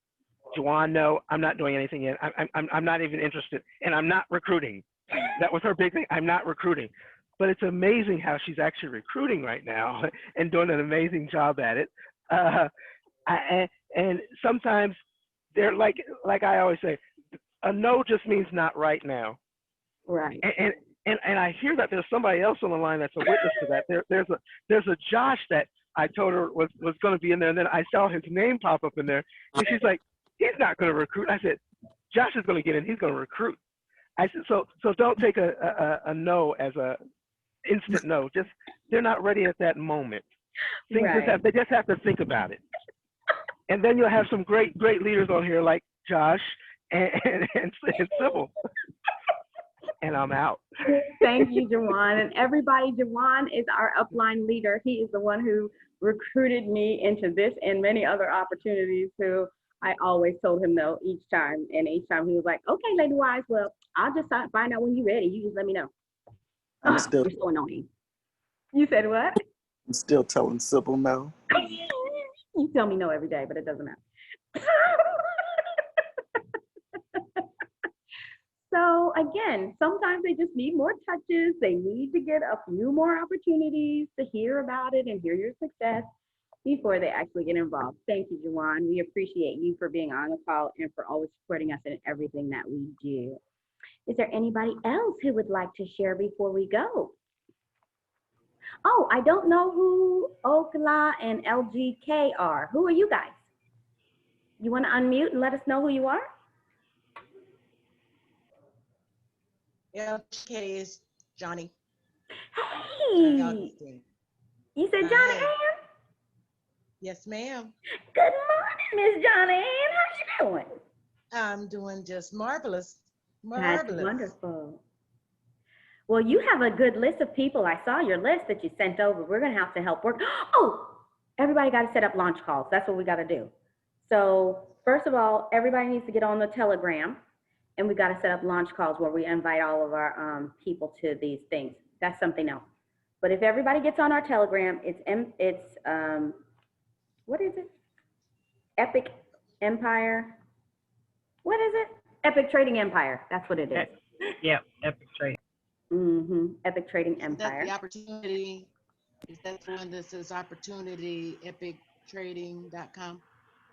Juwan, no, I'm not doing anything yet. I'm not even interested, and I'm not recruiting. That was her big thing. I'm not recruiting. But it's amazing how she's actually recruiting right now and doing an amazing job at it. And sometimes they're like I always say, a no just means not right now. Right. And I hear that there's somebody else on the line that's a witness to that. There's a Josh that I told her was going to be in there, and then I saw his name pop up in there, and she's like, he's not going to recruit. I said, Josh is going to get in. He's going to recruit. I said, so don't take a no as a instant no. Just they're not ready at that moment. Things Right. they just have to think about it. And then you'll have some great leaders on here like Josh and Sybil. And I'm out. Thank you, Jawan. And everybody, Jawan is our upline leader. He is the one who recruited me into this and many other opportunities, who I always told him no each time. And each time he was like, okay, Lady Wise, well, I'll just find out when you're ready. You just let me know. I'm still You're so annoying. You said what? I'm still telling Sybil no. You tell me no every day, but it doesn't matter. So again, sometimes they just need more touches. They need to get a few more opportunities to hear about it and hear your success before they actually get involved. Thank you, Jawan. We appreciate you for being on the call and for always supporting us in everything that we do. Is there anybody else who would like to share before we go? Oh, I don't know who Okla and LGK are. Who are you guys? You want to unmute and let us know who you are? LK is Johnny. Hey, Augustine. you said Hi. Johnny Ann? Yes, ma'am. Good morning, Miss Johnny Ann. How you doing? I'm doing just marvelous. That's Marvelous. wonderful. Well, you have a good list of people. I saw your list that you sent over. We're going to have to help work. Oh, everybody got to set up launch calls. That's what we got to do. So first of all, everybody needs to get on the Telegram, and we got to set up launch calls where we invite all of our people to these things. That's something else. But if everybody gets on our Telegram, it's what is it? Epic Empire. What is it? Epic Trading Empire. That's what it is. Yeah, Epic Trading. Epic Trading Is that Empire. the opportunity? Is that the one that says opportunity, epictrading.com?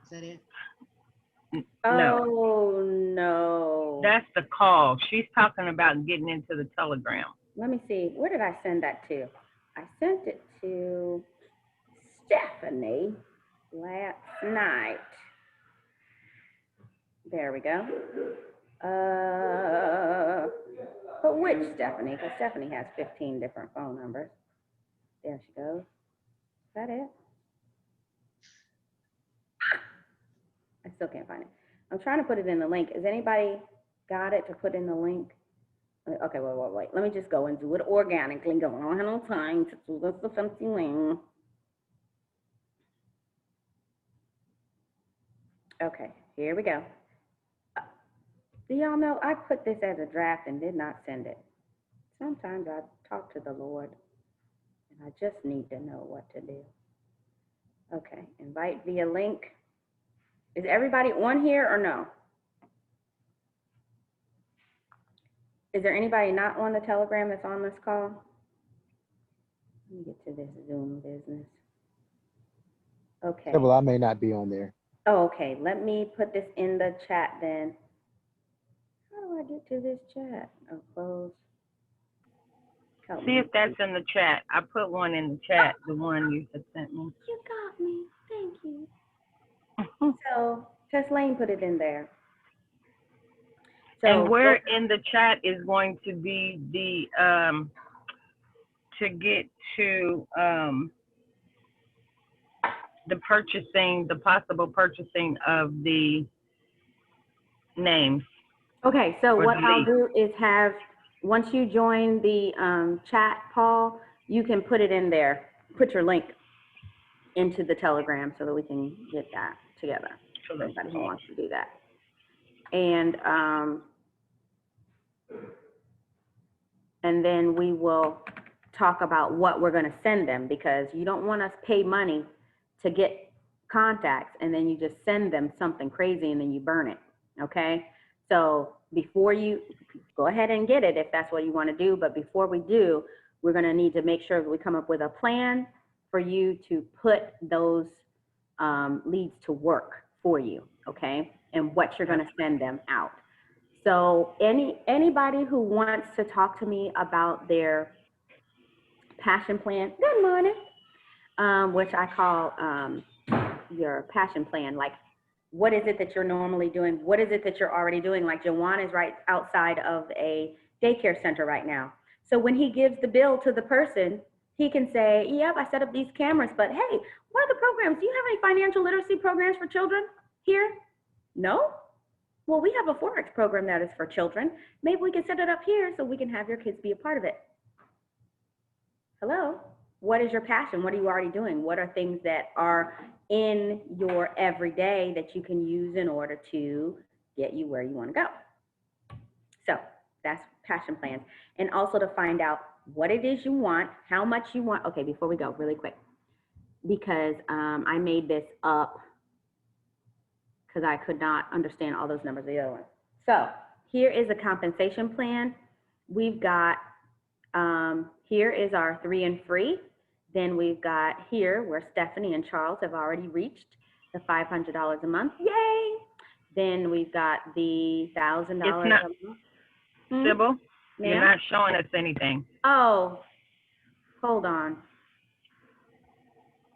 Is that it? No, Oh, no. that's the call. She's talking about getting into the Telegram. Let me see. Where did I send that to? I sent it to Stephanie last night. There we go. But which Stephanie? Because Stephanie has 15 different phone numbers. There she goes. Is that it? I still can't find it. I'm trying to put it in the link. Is anybody got it to put in the link? Okay, wait. Let me just go and do it organically. Go on, I have no time to do this the fancy link. Okay, here we go. Do y'all know I put this as a draft and did not send it? Sometimes I talk to the Lord and I just need to know what to do. Okay, invite via link. Is everybody on here or no? Is there anybody not on the Telegram that's on this call? Let me get to this Zoom business. Okay. Well, I may not be on there. Oh, okay. Let me put this in the chat then. How do I get to this chat? Oh, close. Help See me. if that's in the chat. I put one in the chat, the one you had sent me. You got me. Thank you. So, Teslaine put it in there. So, and where in the chat is going to be the, to get to the purchasing, the possible purchasing of the names. okay, so or what the I'll lease. do is have, once you join the chat, Paul, you can put it in there. Put your link into the Telegram so that we can get that together. So For that's anybody who all. wants to do that. And then we will talk about what we're going to send them, because you don't want us pay money to get contacts and then you just send them something crazy and then you burn it. Okay. So before you go ahead and get it, if that's what you want to do, but before we do, we're going to need to make sure that we come up with a plan for you to put those leads to work for you. Okay. And what you're going to send them out. So anybody who wants to talk to me about their passion plan, good morning, which I call your passion plan. Like, what is it that you're normally doing? What is it that you're already doing? Like, Jawan is right outside of a daycare center right now. So when he gives the bill to the person, he can say, yep, I set up these cameras, but hey, what are the programs? Do you have any financial literacy programs for children here? No? Well, we have a Forex program that is for children. Maybe we can set it up here so we can have your kids be a part of it. Hello? What is your passion? What are you already doing? What are things that are in your everyday that you can use in order to get you where you want to go? So that's passion plans. And also to find out what it is you want, how much you want. Okay, before we go, really quick, because I made this up because I could not understand all those numbers of the other one. So here is a compensation plan. We've got, here is our 3 and free. Then we've got here where Stephanie and Charles have already reached the $500 a month. Yay! Then we've got the $1,000 a month. Sybil, you're Ma'am? not showing us anything. Oh, hold on.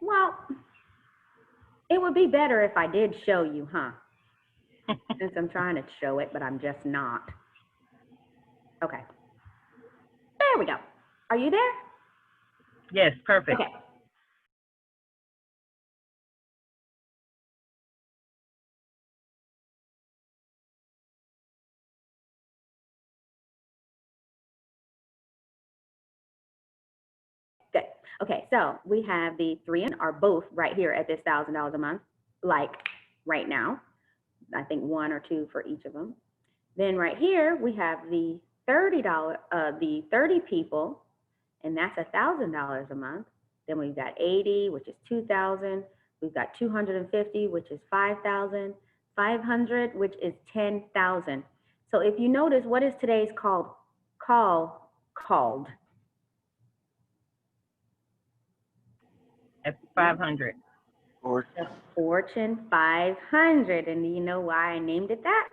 Well, it would be better if I did show you, huh? Since I'm trying to show it, but I'm just not. Okay. There we go. Are you there? Yes, perfect. Okay. Good. Okay, so we have the 3 and are both right here at this $1,000 a month, like right now. I think 1 or 2 for each of them. Then right here we have the the 30 people, and that's $1,000 a month. Then we've got 80, which is 2,000. We've got 250, which is 5,000. 500, which is 10,000. So if you notice, what is today's called? At 500. Or The Fortune 500. And do you know why I named it that?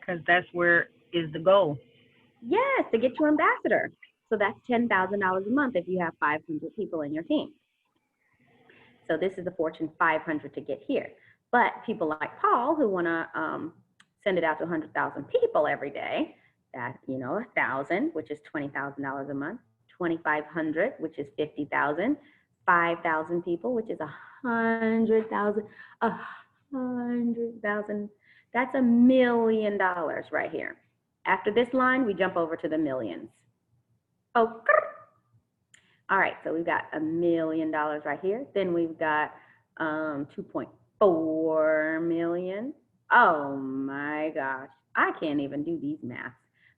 Because that's where is the goal. Yes, to get your ambassador. So that's $10,000 a month if you have 500 people in your team. So this is the Fortune 500 to get here. But people like Paul who want to send it out to 100,000 people every day, that, 1,000, which is $20,000 a month, 2,500, which is 50,000, 5,000 people, which is 100,000, 100,000. That's $1 million right here. After this line, we jump over to the millions. Oh, all right, so we've got $1 million right here. Then we've got 2.4 million. Oh my gosh, I can't even do these maths.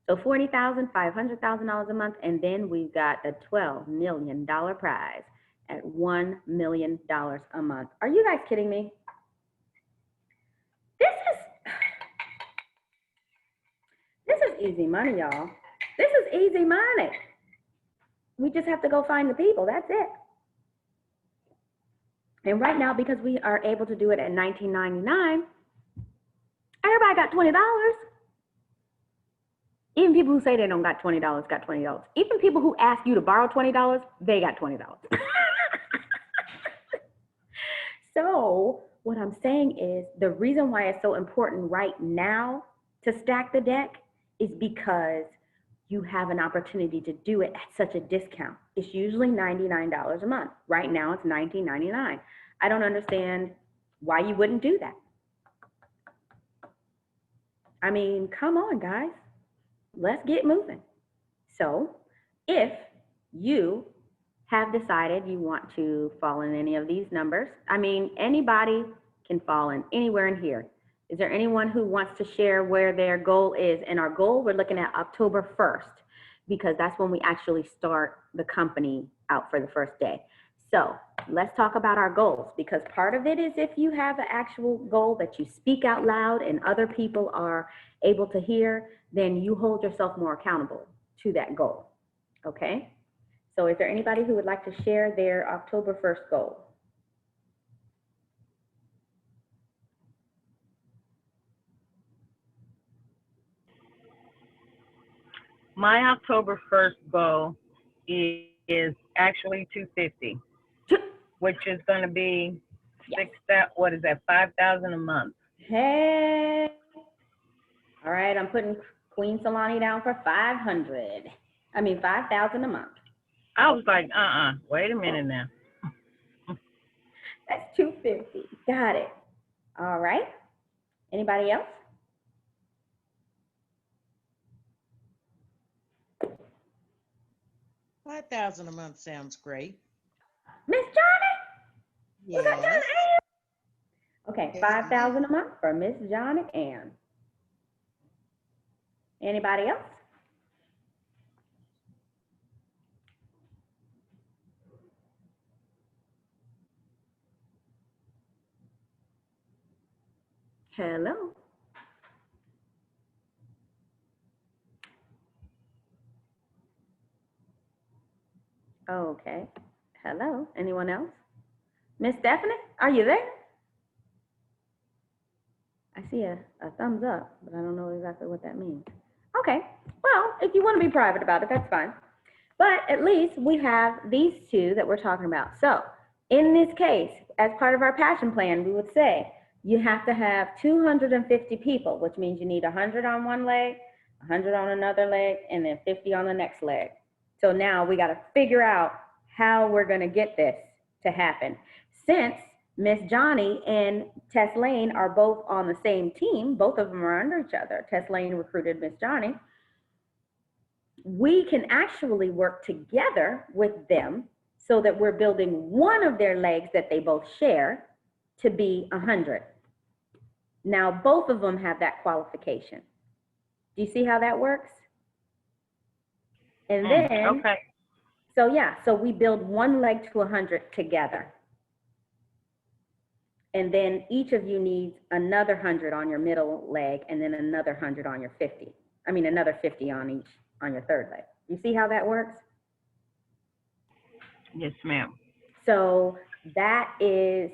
So $40,000, $500,000 a month, and then we've got the $12 million prize at $1 million a month. Are you guys kidding me? This is easy money, y'all. This is easy money. We just have to go find the people. That's it. And right now, because we are able to do it at $19.99, everybody got $20. Even people who say they don't got $20 got $20. Even people who ask you to borrow $20, they got $20. So what I'm saying is the reason why it's so important right now to stack the deck is because you have an opportunity to do it at such a discount. It's usually $99 a month. Right now it's $19.99. I don't understand why you wouldn't do that. I mean, come on, guys. Let's get moving. So if you have decided you want to fall in any of these numbers, I mean, anybody can fall in anywhere in here. Is there anyone who wants to share where their goal is? And our goal, we're looking at October 1st, because that's when we actually start the company out for the first day. So let's talk about our goals, because part of it is if you have an actual goal that you speak out loud and other people are able to hear, then you hold yourself more accountable to that goal, okay? So is there anybody who would like to share their October 1st goal? My October 1st goal is actually 250, which is going to be what is that, 5,000 a month. Hey, all right, I'm putting Queen Solani down for 5,000 a month. I was like, wait a minute now. That's 250. Got it. All right. Anybody else? $5,000 a month sounds great. Miss Johnny? Yes. Was that Johnny Ann? Okay, 5,000 a month for Miss Johnny Ann. Anybody else? Hello. Okay. Hello. Anyone else? Miss Stephanie, are you there? I see a thumbs up, but I don't know exactly what that means. Okay. Well, if you want to be private about it, that's fine. But at least we have these two that we're talking about. So in this case, as part of our passion plan, we would say you have to have 250 people, which means you need 100 on one leg, 100 on another leg, and then 50 on the next leg. So now we got to figure out how we're going to get this to happen. Since Miss Johnny and Tess Lane are both on the same team, both of them are under each other. Tess Lane recruited Miss Johnny. We can actually work together with them so that we're building one of their legs that they both share to be 100. Now, both of them have that qualification. Do you see how that works? And then, okay. So yeah, so we build one leg to 100 together. And then each of you needs another 100 on your middle leg and then another 100 on your 50. I mean, another 50 on each, on your third leg. You see how that works? Yes, ma'am. So that is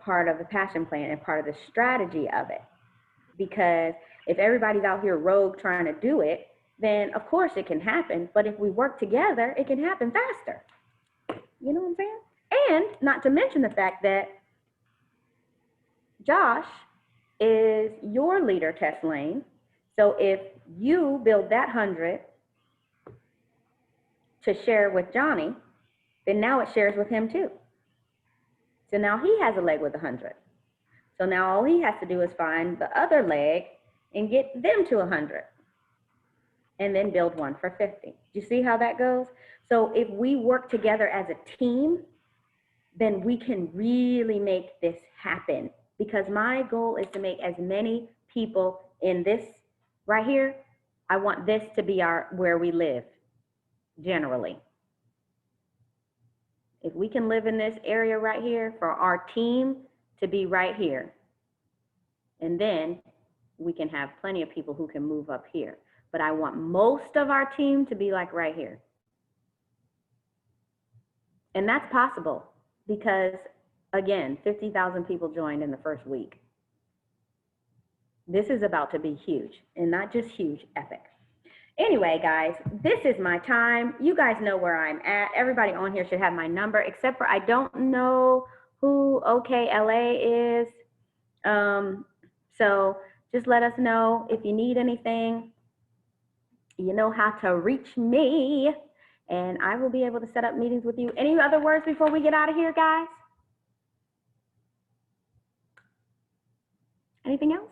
part of the passion plan and part of the strategy of it. Because if everybody's out here rogue trying to do it, then of course it can happen. But if we work together, it can happen faster. You know what I'm saying? And not to mention the fact that Josh is your leader test lane. So if you build that 100 to share with Johnny, then now it shares with him too. So now he has a leg with 100. So now all he has to do is find the other leg and get them to 100. And then build one for 50. Do you see how that goes? So if we work together as a team, then we can really make this happen. Because my goal is to make as many people in this right here. I want this to be where we live, generally. If we can live in this area right here, for our team to be right here, and then we can have plenty of people who can move up here. But I want most of our team to be like right here. And that's possible because, again, 50,000 people joined in the first week. This is about to be huge, and not just huge, epic. Anyway, guys, this is my time. You guys know where I'm at. Everybody on here should have my number, except for I don't know who OKLA is. So just let us know if you need anything. You know how to reach me, and I will be able to set up meetings with you. Any other words before we get out of here, guys? Anything else?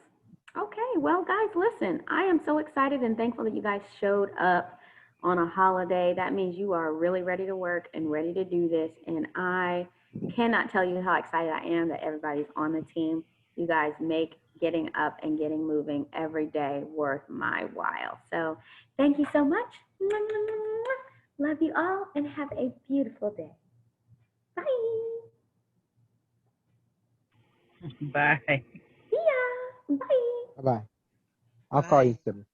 Okay, well, guys, listen, I am so excited and thankful that you guys showed up on a holiday. That means you are really ready to work and ready to do this, and I cannot tell you how excited I am that everybody's on the team. You guys make getting up and getting moving every day worth my while. So thank you so much. Love you all and have a beautiful day. Bye. Bye. See ya. Bye. Bye-bye. I'll call you, Bye. Sybil.